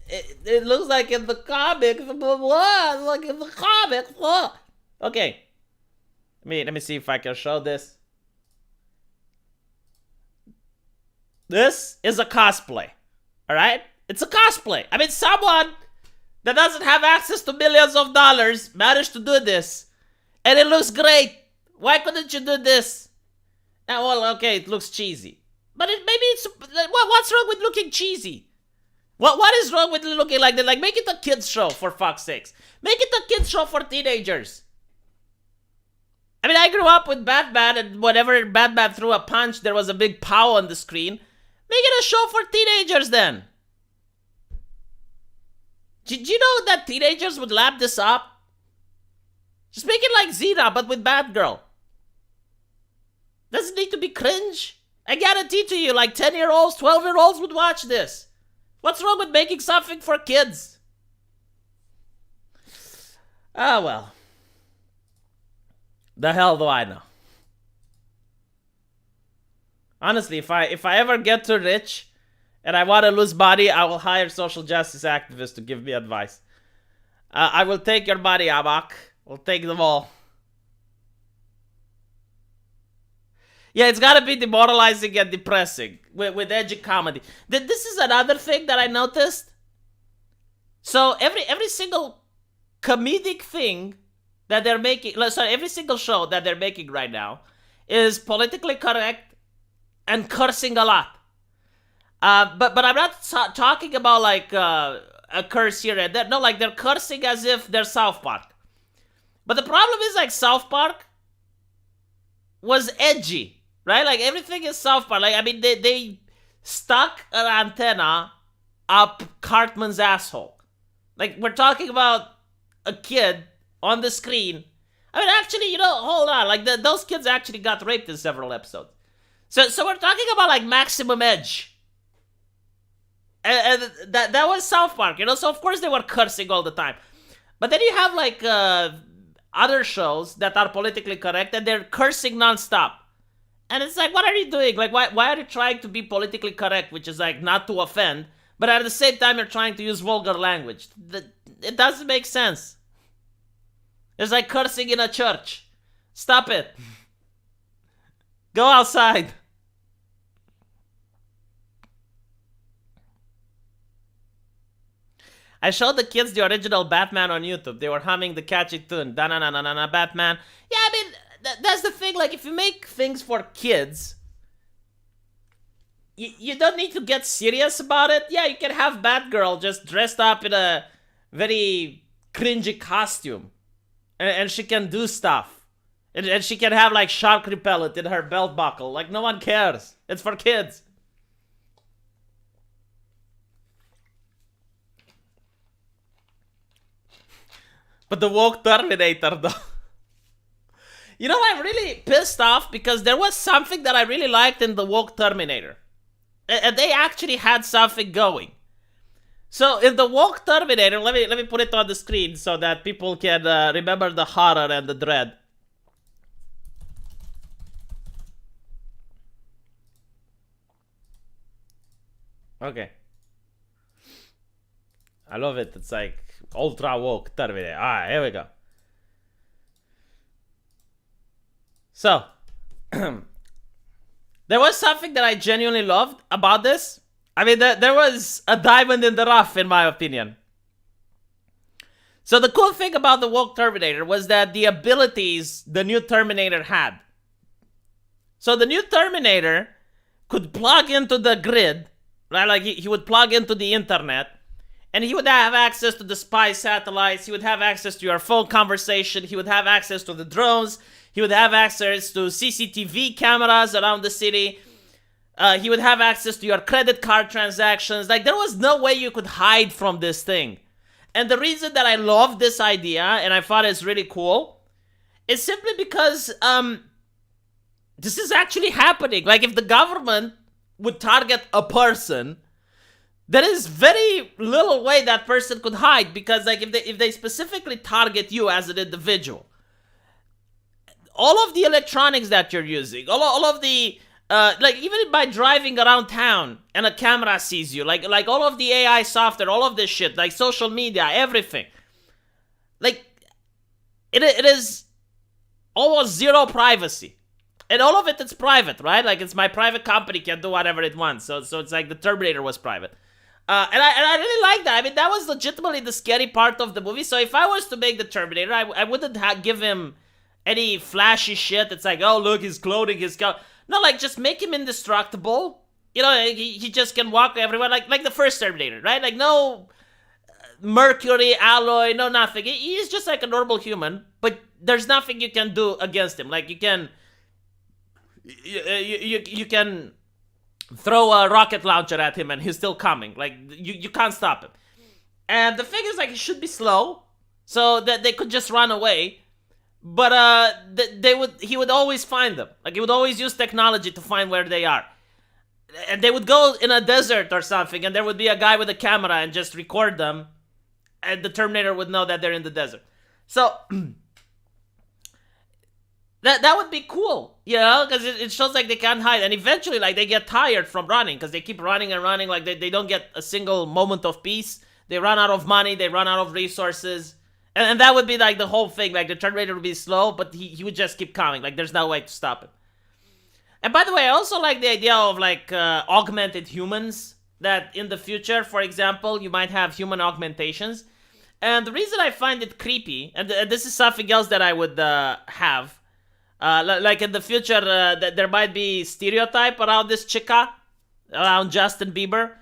it looks like in the comics, blah, blah, like in the comics, blah. Okay. Let me see if I can show this. This is a cosplay. Alright? It's a cosplay. I mean, someone that doesn't have access to millions of dollars managed to do this. And it looks great. Why couldn't you do this? Now, well, okay, it looks cheesy. But maybe it's... What's wrong with looking cheesy? What is wrong with looking like that? Like, make it a kid's show, for fuck's sakes. Make it a kid's show for teenagers. I mean, I grew up with Batman, and whenever Batman threw a punch, there was a big pow on the screen. Make it a show for teenagers, then. Did you know that teenagers would lap this up? Just make it like Xena, but with Batgirl. Doesn't need to be cringe. I guarantee to you, like 10-year-olds, 12-year-olds would watch this. What's wrong with making something for kids? Ah, well. The hell do I know? Honestly, if I ever get too rich and I want to lose body, I will hire social justice activists to give me advice. I will take your body, Abak. We'll take them all. Yeah, it's gotta be demoralizing and depressing with edgy comedy. This is another thing that I noticed. So every single comedic thing that they're making, sorry, every single show that they're making right now is politically correct and cursing a lot. But I'm not talking about like a curse here and there. No, like they're cursing as if they're South Park. But the problem is like South Park was edgy. Right? Like, everything is South Park. Like, I mean, they stuck an antenna up Cartman's asshole. Like, we're talking about a kid on the screen. I mean, actually, hold on. Like, those kids actually got raped in several episodes. So we're talking about, like, Maximum Edge. And that was South Park, So, of course, they were cursing all the time. But then you have, like, other shows that are politically correct, and they're cursing nonstop. And it's like, what are you doing? Like, why are you trying to be politically correct, which is like not to offend, but at the same time you're trying to use vulgar language? It doesn't make sense. It's like cursing in a church. Stop it. Go outside. I showed the kids the original Batman on YouTube. They were humming the catchy tune, da-na-na-na-na-na, Batman. Yeah, I mean, that's the thing. Like, if you make things for kids, you don't need to get serious about it. Yeah, you can have Batgirl just dressed up in a very cringy costume. And she can do stuff. And she can have, like, shark repellent in her belt buckle. Like, no one cares. It's for kids. But the woke Terminator, though. You know, I'm really pissed off because there was something that I really liked in the woke Terminator. And they actually had something going. So in the woke Terminator, let me put it on the screen so that people can remember the horror and the dread. Okay. I love it. It's like ultra woke Terminator. Alright, here we go. So, there was something that I genuinely loved about this. I mean, there was a diamond in the rough, in my opinion. So the cool thing about the woke Terminator was that the abilities the new Terminator had. So the new Terminator could plug into the grid, right? Like he would plug into the internet, and he would have access to the spy satellites. He would have access to your phone conversation. He would have access to the drones. He would have access to CCTV cameras around the city. He would have access to your credit card transactions. Like, there was no way you could hide from this thing. And the reason that I love this idea, and I thought it's really cool, is simply because this is actually happening. Like, if the government would target a person, there is very little way that person could hide, because like if they specifically target you as an individual, all of the electronics that you're using, all of the like even by driving around town and a camera sees you, like all of the AI software, all of this shit, like social media, everything, like it is almost zero privacy. And all of it's private, right? Like, it's my private company, can do whatever it wants. So it's like the Terminator was private. And I really like that. I mean, that was legitimately the scary part of the movie. So if I was to make the Terminator, I wouldn't give him any flashy shit. It's like, oh, look, his clothing, his gun. No, like, just make him indestructible. You know, he just can walk everywhere. Like the first Terminator, right? Like, no mercury, alloy, no nothing. He's just like a normal human. But there's nothing you can do against him. Like, you can... You can throw a rocket launcher at him and he's still coming. Like, you can't stop him. And the thing is, like, he should be slow so that they could just run away. But he would always find them. Like, he would always use technology to find where they are. And they would go in a desert or something, and there would be a guy with a camera and just record them, and the Terminator would know that they're in the desert. So That would be cool, you know, because it shows like they can't hide. And eventually, like, they get tired from running because they keep running and running. Like, they don't get a single moment of peace. They run out of money. They run out of resources. And that would be, like, the whole thing. Like, the Terminator would be slow, but he would just keep coming. Like, there's no way to stop him. And by the way, I also like the idea of, like, augmented humans. That in the future, for example, you might have human augmentations. And the reason I find it creepy, and this is something else that I would have... like in the future, there might be stereotype around this chica, around Justin Bieber,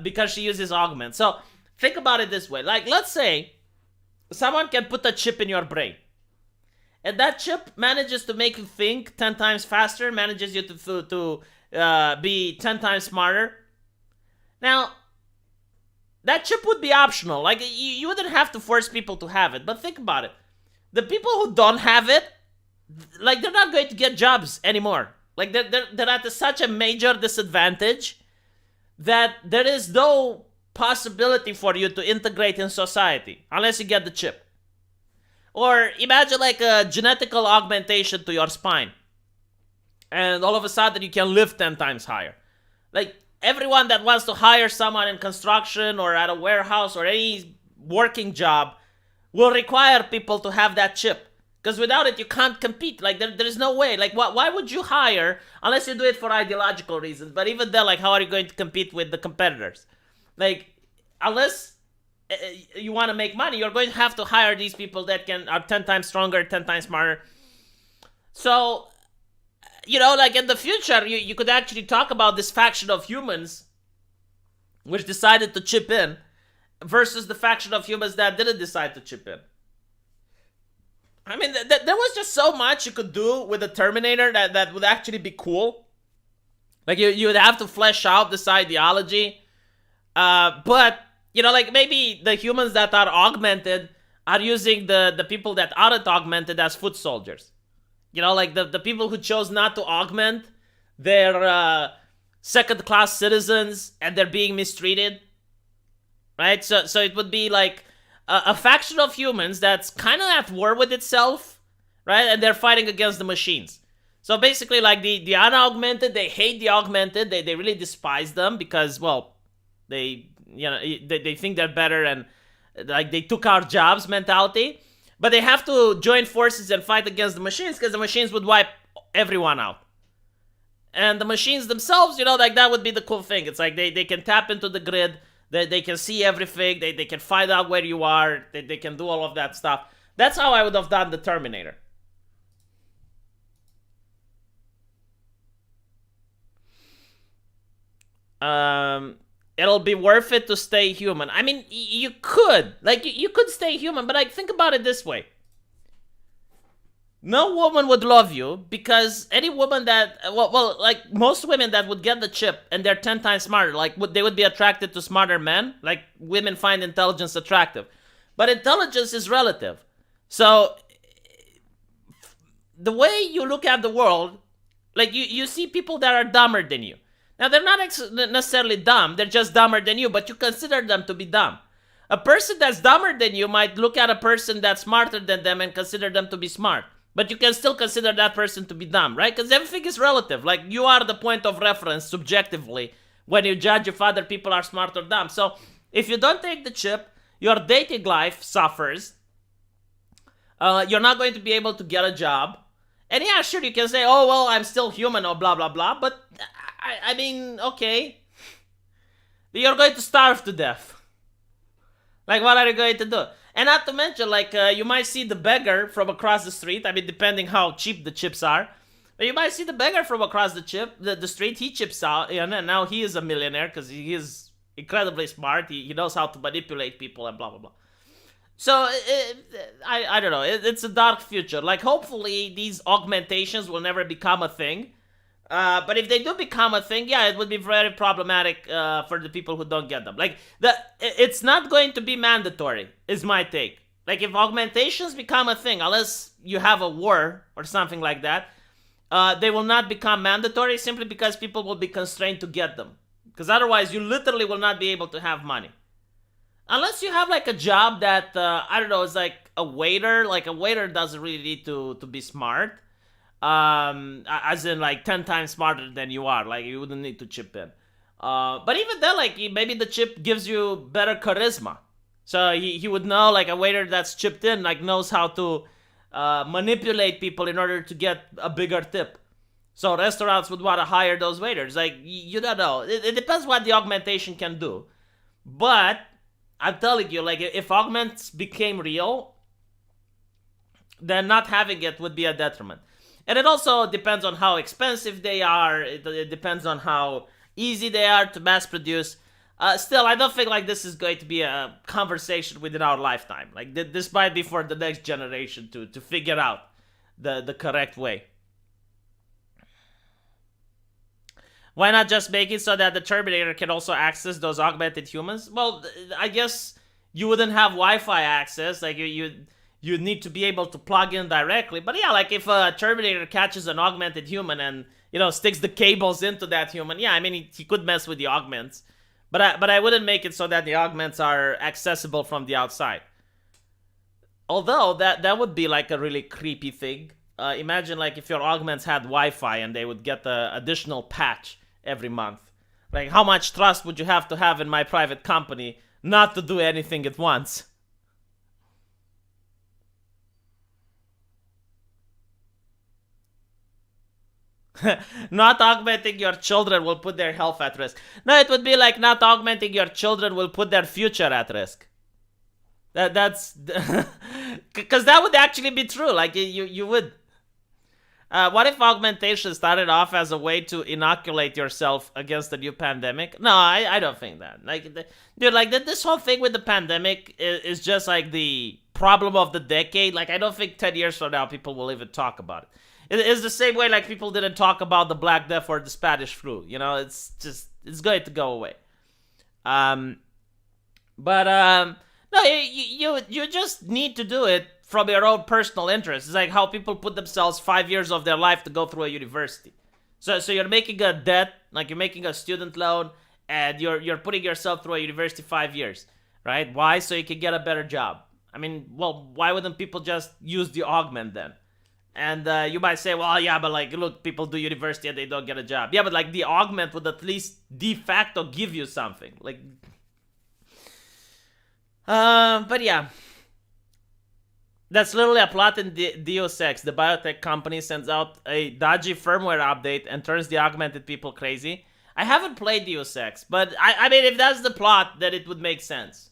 because she uses augment. So think about it this way. Like, let's say someone can put a chip in your brain, and that chip manages to make you think 10 times faster, manages you to be 10 times smarter. Now, that chip would be optional. Like, you wouldn't have to force people to have it. But think about it. The people who don't have it, like, they're not going to get jobs anymore. Like, they're at such a major disadvantage that there is no possibility for you to integrate in society unless you get the chip. Or imagine like a genetical augmentation to your spine, and all of a sudden you can lift 10 times higher. Like, everyone that wants to hire someone in construction or at a warehouse or any working job will require people to have that chip. Because without it, you can't compete. Like, there's no way. Like, why would you hire, unless you do it for ideological reasons? But even then, like, how are you going to compete with the competitors? Like, unless you want to make money, you're going to have to hire these people that are 10 times stronger, 10 times smarter. So, you know, like, in the future, you could actually talk about this faction of humans which decided to chip in versus the faction of humans that didn't decide to chip in. I mean, there was just so much you could do with the Terminator that would actually be cool. Like, you would have to flesh out this ideology. But, you know, like, maybe the humans that are augmented are using the people that aren't augmented as foot soldiers. Like the people who chose not to augment, they're second class citizens and they're being mistreated, right? So it would be like a faction of humans that's kind of at war with itself, right? And they're fighting against the machines. So basically, like the unaugmented, they hate the augmented. They really despise them because, well, they think they're better and like they took our jobs mentality. But they have to join forces and fight against the machines because the machines would wipe everyone out. And the machines themselves, like that would be the cool thing. It's like they can tap into the grid. They can see everything. They can find out where you are. They can do all of that stuff. That's how I would have done the Terminator. It'll be worth it to stay human. I mean, you could. Like, you could stay human, but like, think about it this way. No woman would love you because any woman that, well, like most women that would get the chip and they're 10 times smarter, like they would be attracted to smarter men. Like women find intelligence attractive, but intelligence is relative. So the way you look at the world, like you see people that are dumber than you. Now they're not necessarily dumb; they're just dumber than you, but you consider them to be dumb. A person that's dumber than you might look at a person that's smarter than them and consider them to be smart. But you can still consider that person to be dumb, right? Because everything is relative. Like, you are the point of reference subjectively when you judge if other people are smart or dumb. So, if you don't take the chip, your dating life suffers. You're not going to be able to get a job. And yeah, sure, you can say, oh, well, I'm still human or blah, blah, blah. But, I mean, okay. You're going to starve to death. Like, what are you going to do? And not to mention, like, you might see the beggar from across the street. I mean, depending how cheap the chips are. But you might see the beggar from across the street. He chips out, and now he is a millionaire because he is incredibly smart. He knows how to manipulate people and blah, blah, blah. So, I don't know. It's a dark future. Like, hopefully, these augmentations will never become a thing. But if they do become a thing, yeah, it would be very problematic for the people who don't get them. Like, it's not going to be mandatory, is my take. Like, if augmentations become a thing, unless you have a war or something like that, they will not become mandatory simply because people will be constrained to get them. Because otherwise, you literally will not be able to have money. Unless you have, like, a job that, I don't know, is like a waiter. Like, a waiter doesn't really need to be smart. As in like 10 times smarter than you are. Like, you wouldn't need to chip in. But even then, like, maybe the chip gives you better charisma. So he would know, like, a waiter that's chipped in, like, knows how to manipulate people in order to get a bigger tip. So restaurants would want to hire those waiters. Like, you don't know. It depends what the augmentation can do. But I'm telling you, like, if augments became real, then not having it would be a detriment. And it also depends on how expensive they are. It depends on how easy they are to mass produce. Still, I don't think like this is going to be a conversation within our lifetime. Like, this might be for the next generation to figure out the correct way. Why not just make it so that the Terminator can also access those augmented humans? Well, I guess you wouldn't have Wi-Fi access. Like, you need to be able to plug in directly. But yeah, like if a Terminator catches an augmented human and, sticks the cables into that human, yeah, I mean, he could mess with the augments. But I wouldn't make it so that the augments are accessible from the outside. Although, that would be like a really creepy thing. Imagine like if your augments had Wi-Fi and they would get the additional patch every month. Like, how much trust would you have to have in my private company not to do anything at once? Not augmenting your children will put their health at risk. No, it would be like not augmenting your children will put their future at risk. That's because that would actually be true. Like, you would. What if augmentation started off as a way to inoculate yourself against the new pandemic? No, I don't think that. Like, dude, like this whole thing with the pandemic is just like the problem of the decade. Like, I don't think 10 years from now people will even talk about it. It's the same way like people didn't talk about the Black Death or the Spanish flu. It's going to go away. But No, you just need to do it from your own personal interest. It's like how people put themselves 5 years of their life to go through a university. So you're making a debt, like you're making a student loan, and you're putting yourself through a university 5 years, right? Why? So you can get a better job. I mean, well, why wouldn't people just use the augment then? And you might say, well, yeah, but like, look, people do university and they don't get a job. Yeah, but like the augment would at least de facto give you something. Like, but yeah. That's literally a plot in Deus Ex. The biotech company sends out a dodgy firmware update and turns the augmented people crazy. I haven't played Deus Ex, but I mean, if that's the plot, then it would make sense.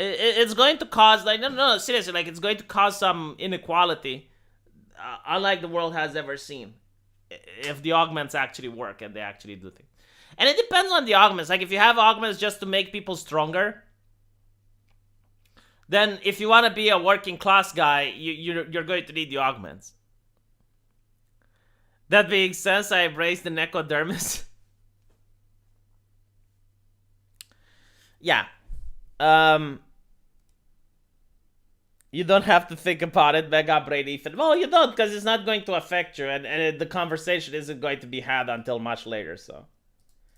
It's going to cause, like, no, seriously, like, it's going to cause some inequality, unlike the world has ever seen, if the augments actually work and they actually do things. And it depends on the augments. Like, if you have augments just to make people stronger, then if you want to be a working class guy, you're going to need the augments. That being said, I embrace the Necodermis. Yeah. You don't have to think about it, Mega Brain Ethan. Well, you don't, because it's not going to affect you, and the conversation isn't going to be had until much later, so.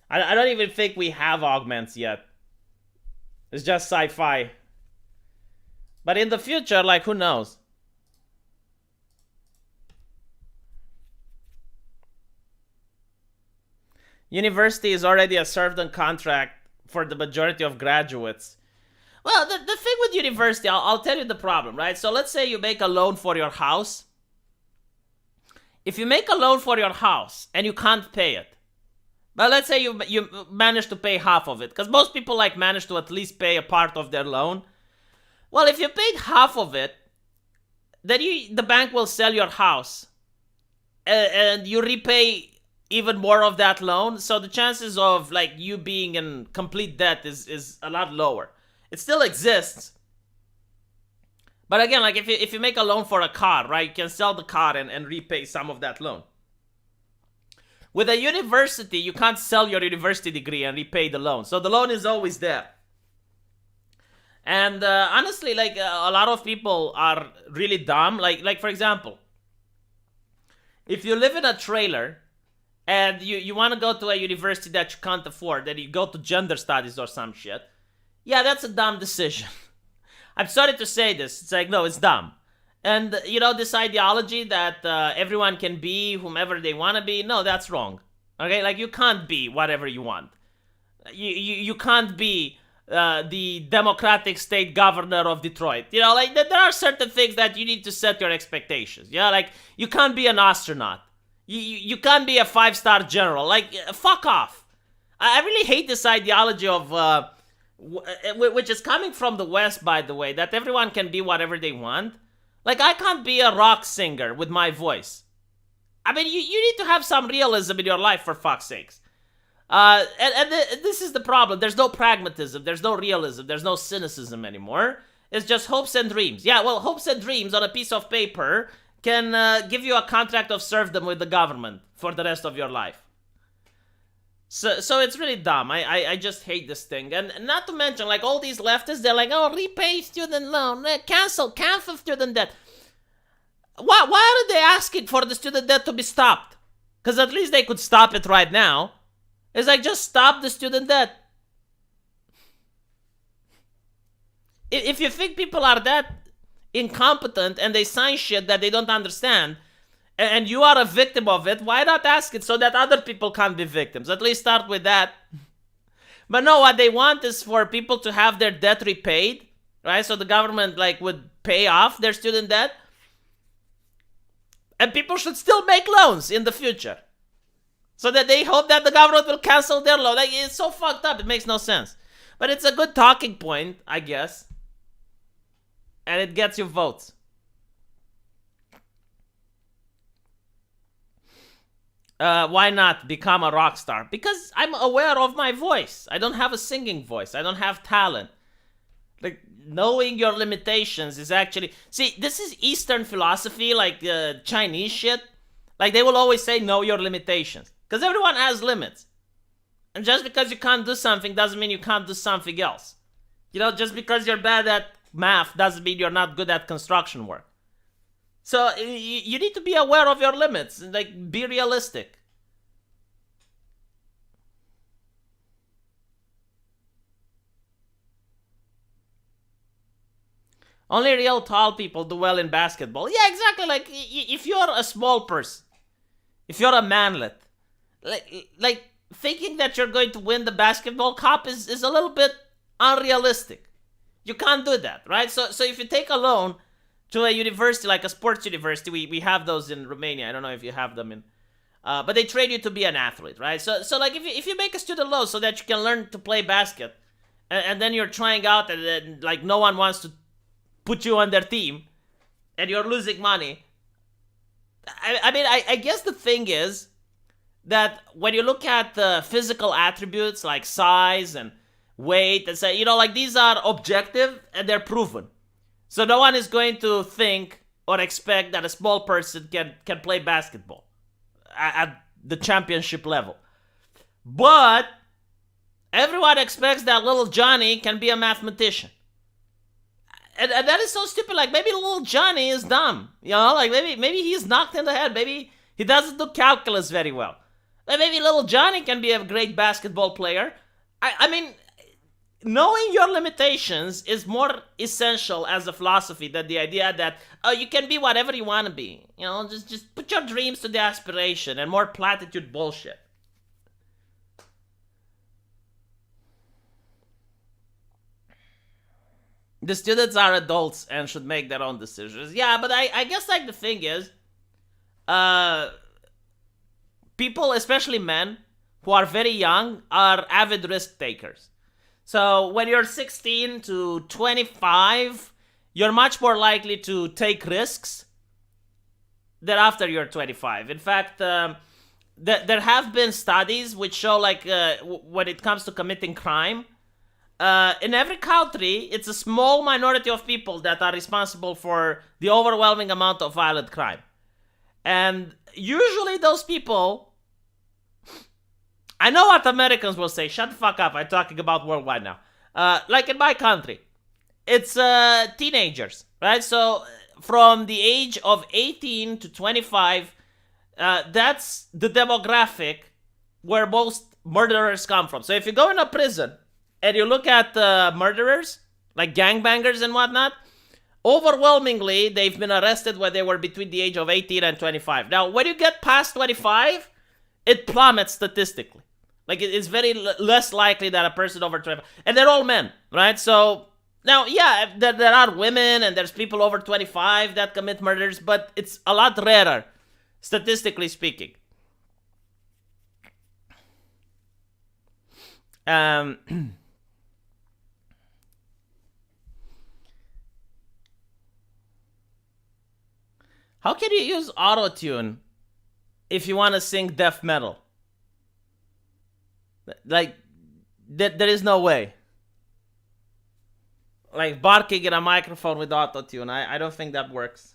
I don't even think we have augments yet. It's just sci-fi. But in the future, like, who knows? University is already a served-on contract for the majority of graduates. Well, the thing with university, I'll tell you the problem, right? So let's say you make a loan for your house. If you make a loan for your house and you can't pay it, but let's say you manage to pay half of it, because most people like manage to at least pay a part of their loan. Well, if you paid half of it, then the bank will sell your house, and you repay even more of that loan. So the chances of like you being in complete debt is a lot lower. It still exists, but again, like if you make a loan for a car, right, you can sell the car and repay some of that loan. With a university, you can't sell your university degree and repay the loan, so the loan is always there. And honestly, like a lot of people are really dumb. Like for example, if you live in a trailer and you want to go to a university that you can't afford, and you go to gender studies or some shit, yeah, that's a dumb decision. I'm sorry to say this. It's like, no, it's dumb. And, you know, this ideology that everyone can be whomever they want to be, no, that's wrong. Okay? Like, you can't be whatever you want. You can't be the Democratic state governor of Detroit. You know, like, there are certain things that you need to set your expectations. Yeah? Like, you can't be an astronaut. You can't be a 5-star general. Like, fuck off. I really hate this ideology of... which is coming from the West, by the way, that everyone can be whatever they want. Like, I can't be a rock singer with my voice. I mean, you need to have some realism in your life, for fuck's sakes. This is the problem. There's no pragmatism. There's no realism. There's no cynicism anymore. It's just hopes and dreams. Yeah, well, hopes and dreams on a piece of paper can give you a contract of serfdom with the government for the rest of your life. So it's really dumb. I just hate this thing. And not to mention, like, all these leftists, they're like, oh, repay student loan, cancel student debt. Why are they asking for the student debt to be stopped? Because at least they could stop it right now. It's like, just stop the student debt. If you think people are that incompetent and they sign shit that they don't understand, and you are a victim of it, why not ask it so that other people can't be victims? At least start with that. But no, what they want is for people to have their debt repaid, right? So the government like would pay off their student debt. And people should still make loans in the future. So that they hope that the government will cancel their loan. Like, it's so fucked up, it makes no sense. But it's a good talking point, I guess. And it gets you votes. Why not become a rock star? Because I'm aware of my voice. I don't have a singing voice. I don't have talent. Like, knowing your limitations is actually... See, this is Eastern philosophy, like Chinese shit. Like, they will always say, know your limitations. Because everyone has limits. And just because you can't do something doesn't mean you can't do something else. Just because you're bad at math doesn't mean you're not good at construction work. So you need to be aware of your limits. Like, be realistic. Only real tall people do well in basketball. Yeah, exactly. Like, if you're a small person, if you're a manlet, like thinking that you're going to win the basketball cup is a little bit unrealistic. You can't do that, right? So if you take a loan to a university, like a sports university, we have those in Romania. I don't know if you have them in, but they train you to be an athlete, right? So like if you make a student loan so that you can learn to play basket, and then you're trying out and then like no one wants to put you on their team, and you're losing money. I guess the thing is that when you look at the physical attributes like size and weight and say, like these are objective and they're proven. So no one is going to think or expect that a small person can play basketball at the championship level. But everyone expects that little Johnny can be a mathematician. And that is so stupid. Like, maybe little Johnny is dumb. Like maybe he's knocked in the head. Maybe he doesn't do calculus very well. Maybe little Johnny can be a great basketball player. I mean, knowing your limitations is more essential as a philosophy than the idea that, you can be whatever you want to be. Just put your dreams to the aspiration and more platitude bullshit. The students are adults and should make their own decisions. Yeah, but I guess like the thing is, people, especially men, who are very young, are avid risk takers. So when you're 16 to 25, you're much more likely to take risks than after you're 25. In fact, there have been studies which show like when it comes to committing crime, in every country, it's a small minority of people that are responsible for the overwhelming amount of violent crime. And usually those people, I know what Americans will say. Shut the fuck up. I'm talking about worldwide now. Like in my country, it's teenagers, right? So from the age of 18 to 25, that's the demographic where most murderers come from. So if you go in a prison and you look at murderers, like gangbangers and whatnot, overwhelmingly, they've been arrested when they were between the age of 18 and 25. Now, when you get past 25, it plummets statistically. Like, it's very less likely that a person over 25... And they're all men, right? So, now, yeah, there are women and there's people over 25 that commit murders, but it's a lot rarer, statistically speaking. How can you use auto-tune if you want to sing death metal? Like, there is no way. Like, barking in a microphone with auto-tune, I don't think that works.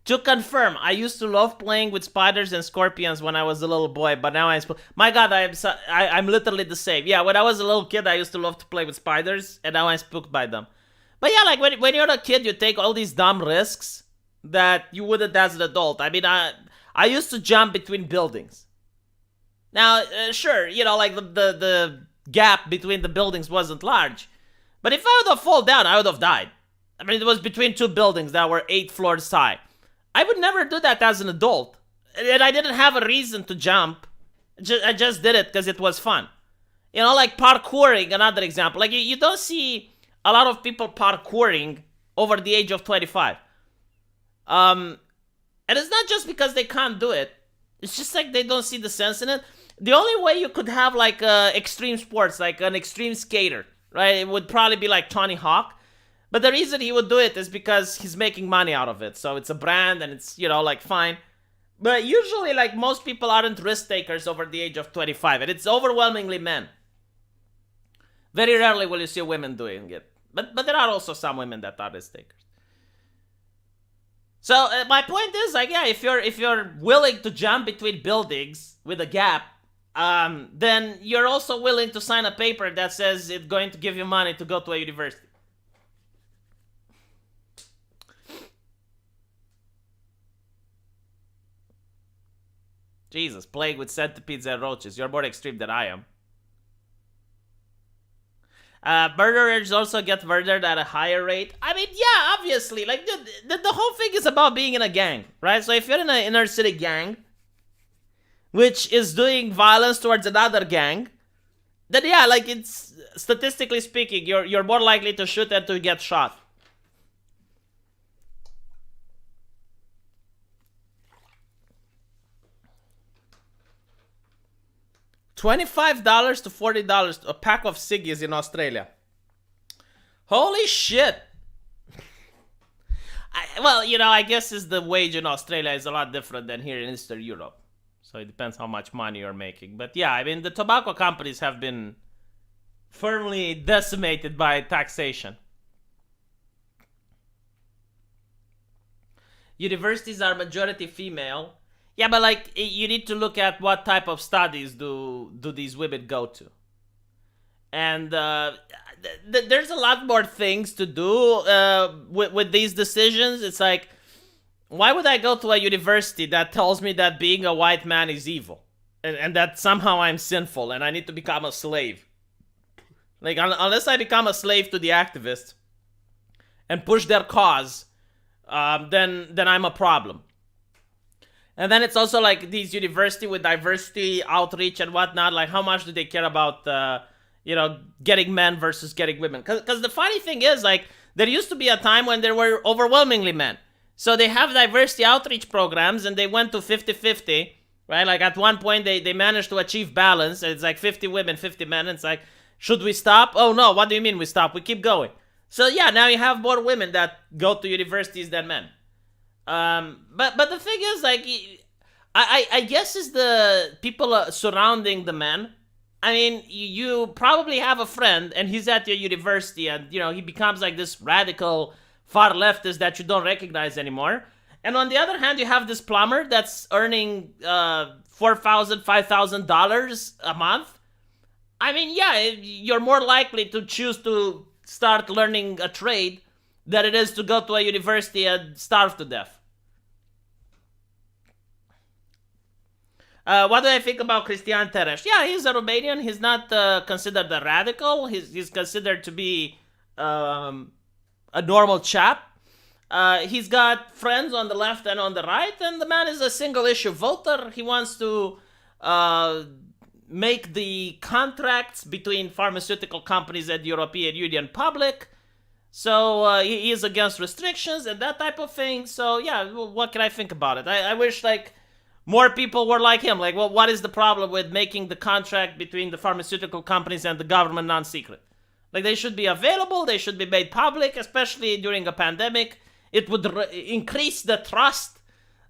To confirm, I used to love playing with spiders and scorpions when I was a little boy, but now my god, I'm literally the same. Yeah, when I was a little kid, I used to love to play with spiders, and now I'm spooked by them. But yeah, like when you're a kid, you take all these dumb risks that you wouldn't as an adult. I mean, I used to jump between buildings. Now, sure, like the gap between the buildings wasn't large. But if I would have fallen down, I would have died. I mean, it was between two buildings that were 8 floors high. I would never do that as an adult. And I didn't have a reason to jump. I just did it because it was fun. Like parkouring, another example. Like, you don't see a lot of people parkouring over the age of 25. And it's not just because they can't do it. It's just like they don't see the sense in it. The only way you could have like extreme sports, like an extreme skater, right? It would probably be like Tony Hawk. But the reason he would do it is because he's making money out of it. So it's a brand and it's, like fine. But usually like most people aren't risk takers over the age of 25. And it's overwhelmingly men. Very rarely will you see women doing it. But there are also some women that are risk takers. So my point is, like, yeah, if you're willing to jump between buildings with a gap, then you're also willing to sign a paper that says it's going to give you money to go to a university. Jesus, plague with centipedes and roaches. You're more extreme than I am. Murderers also get murdered at a higher rate. I mean, yeah, obviously. Like, the whole thing is about being in a gang, right? So if you're in an inner city gang, which is doing violence towards another gang, then yeah, like, it's, statistically speaking, you're more likely to shoot than to get shot. $25 to $40 a pack of ciggies in Australia. Holy shit! Well, I guess is the wage in Australia is a lot different than here in Eastern Europe. So it depends how much money you're making. But yeah, I mean, the tobacco companies have been firmly decimated by taxation. Universities are majority female. Yeah, but like, you need to look at what type of studies do these women go to. And there's a lot more things to do with these decisions. It's like, why would I go to a university that tells me that being a white man is evil? And that somehow I'm sinful and I need to become a slave? Like, unless I become a slave to the activists and push their cause, then I'm a problem. And then it's also like these university with diversity outreach and whatnot. Like, how much do they care about, getting men versus getting women? Because the funny thing is, like, there used to be a time when there were overwhelmingly men. So they have diversity outreach programs and they went to 50-50, right? Like, at one point they managed to achieve balance. It's like 50 women, 50 men. And it's like, should we stop? Oh no, what do you mean we stop? We keep going. So yeah, now you have more women that go to universities than men. But the thing is, like, I guess is the people surrounding the men. I mean, you probably have a friend and he's at your university and, he becomes like this radical far leftist that you don't recognize anymore. And on the other hand, you have this plumber that's earning $4,000, $5,000 a month. I mean, yeah, you're more likely to choose to start learning a trade than it is to go to a university and starve to death. What do I think about Cristian Teres? Yeah, he's a Romanian. He's not considered a radical. He's considered to be a normal chap. He's got friends on the left and on the right, and the man is a single issue voter. He wants to make the contracts between pharmaceutical companies and the European Union public. So he is against restrictions and that type of thing. So yeah, what can I think about it? I wish, like, more people were like him. Like, well, what is the problem with making the contract between the pharmaceutical companies and the government non-secret? Like, they should be available, they should be made public, especially during a pandemic. It would increase the trust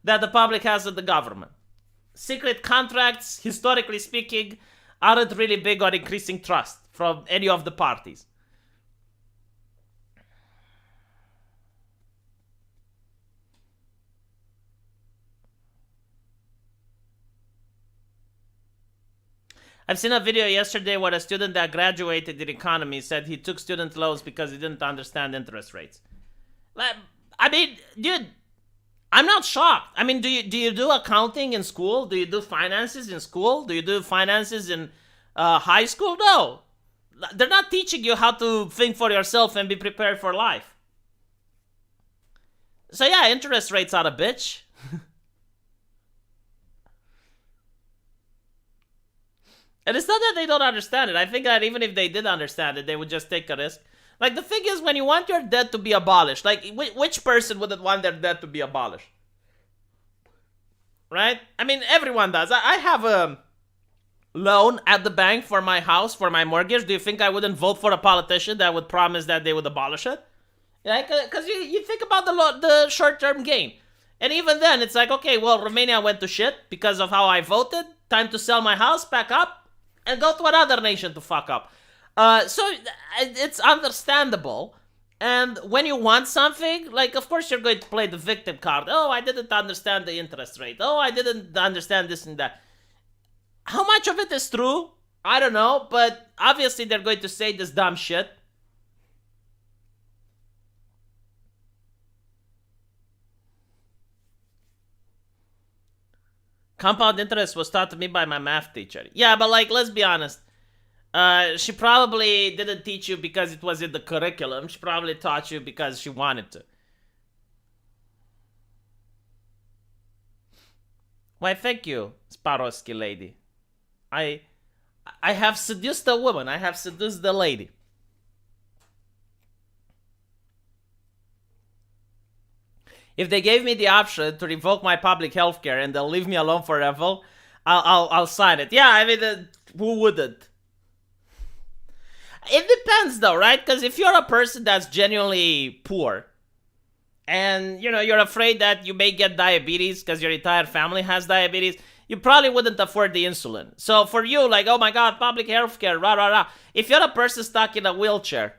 that the public has in the government. Secret contracts, historically speaking, aren't really big on increasing trust from any of the parties. I've seen a video yesterday where a student that graduated in economy said he took student loans because he didn't understand interest rates. I mean, dude, I'm not shocked. I mean, do you do accounting in school? Do you do finances in school? Do you do finances in high school? No. They're not teaching you how to think for yourself and be prepared for life. So yeah, interest rates are a bitch. And it's not that they don't understand it. I think that even if they did understand it, they would just take a risk. Like, the thing is, when you want your debt to be abolished, like, which person wouldn't want their debt to be abolished? Right? I mean, everyone does. I have a loan at the bank for my house, for my mortgage. Do you think I wouldn't vote for a politician that would promise that they would abolish it? Yeah, because you think about the short-term gain. And even then, it's like, okay, well, Romania went to shit because of how I voted. Time to sell my house, pack up, and go to another nation to fuck up. So it's understandable. And when you want something, like, of course you're going to play the victim card. Oh, I didn't understand the interest rate. Oh, I didn't understand this and that. How much of it is true? I don't know, but obviously they're going to say this dumb shit. Compound interest was taught to me by my math teacher. Yeah, but like, let's be honest. She probably didn't teach you because it was in the curriculum. She probably taught you because she wanted to. Why, thank you, Sparrowski lady. I I have seduced a woman. I have seduced the lady. If they gave me the option to revoke my public health care and they'll leave me alone forever, I'll sign it. Yeah, I mean, who wouldn't? It depends though, right? Because if you're a person that's genuinely poor and you're afraid that you may get diabetes because your entire family has diabetes, you probably wouldn't afford the insulin. So for you, like, oh my god, public health care, rah rah rah. If you're a person stuck in a wheelchair,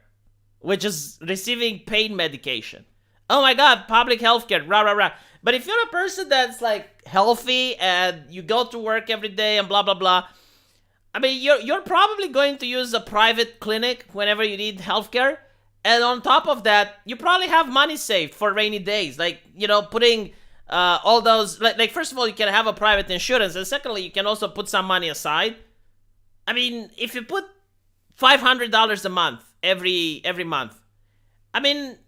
which is receiving pain medication, oh my god, public health care, rah rah rah. But if you're a person that's like healthy and you go to work every day and blah blah blah, I mean, you're probably going to use a private clinic whenever you need healthcare. And on top of that, you probably have money saved for rainy days. Like, putting all those... Like, first of all, you can have a private insurance. And secondly, you can also put some money aside. I mean, if you put $500 a month every month, I mean,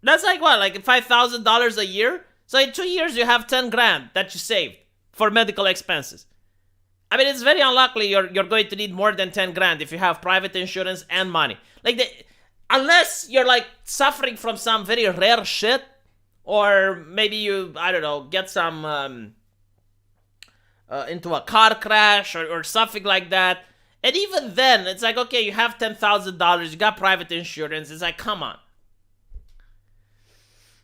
that's like what? Like $5,000 a year? So in 2 years, you have 10 grand that you saved for medical expenses. I mean, it's very unlikely you're going to need more than 10 grand if you have private insurance and money. Like, unless you're like suffering from some very rare shit, or maybe you, I don't know, get some into a car crash or something like that. And even then, it's like, okay, you have $10,000, you got private insurance. It's like, come on.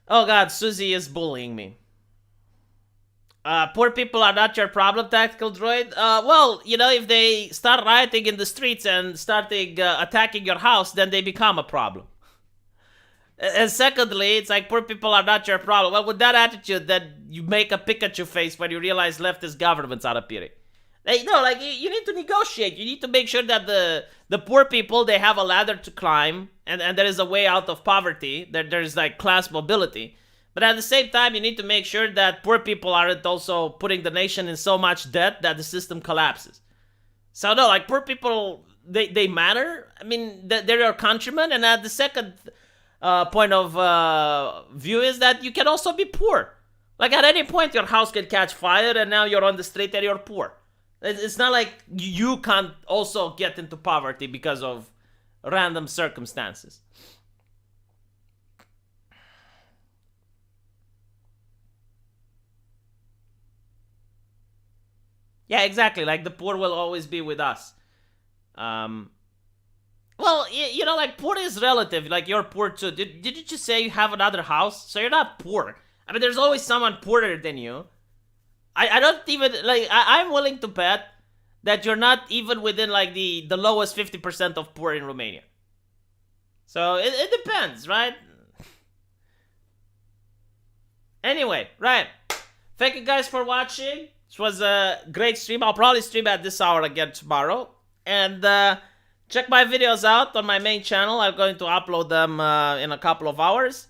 Oh god, Susie is bullying me. Poor people are not your problem, Tactical Droid. Well, if they start rioting in the streets and starting attacking your house, then they become a problem. And secondly, it's like, poor people are not your problem. Well, with that attitude, then you make a Pikachu face when you realize leftist governments are appearing. You need to negotiate. You need to make sure that the poor people, they have a ladder to climb, and there is a way out of poverty. There's like class mobility. But at the same time, you need to make sure that poor people aren't also putting the nation in so much debt that the system collapses. So no, like, poor people, they matter. I mean, they're your countrymen. And the second point of view is that you can also be poor. Like, at any point, your house can catch fire and now you're on the street and you're poor. It's not like you can't also get into poverty because of random circumstances. Yeah, exactly. Like, the poor will always be with us. Well, like, poor is relative. Like, you're poor too. Did you just say you have another house? So you're not poor. I mean, there's always someone poorer than you. I don't even, like, I'm willing to bet that you're not even within, like, the lowest 50% of poor in Romania. So, it depends, right? Anyway, right. Thank you guys for watching. This was a great stream. I'll probably stream at this hour again tomorrow. And check my videos out on my main channel. I'm going to upload them in a couple of hours.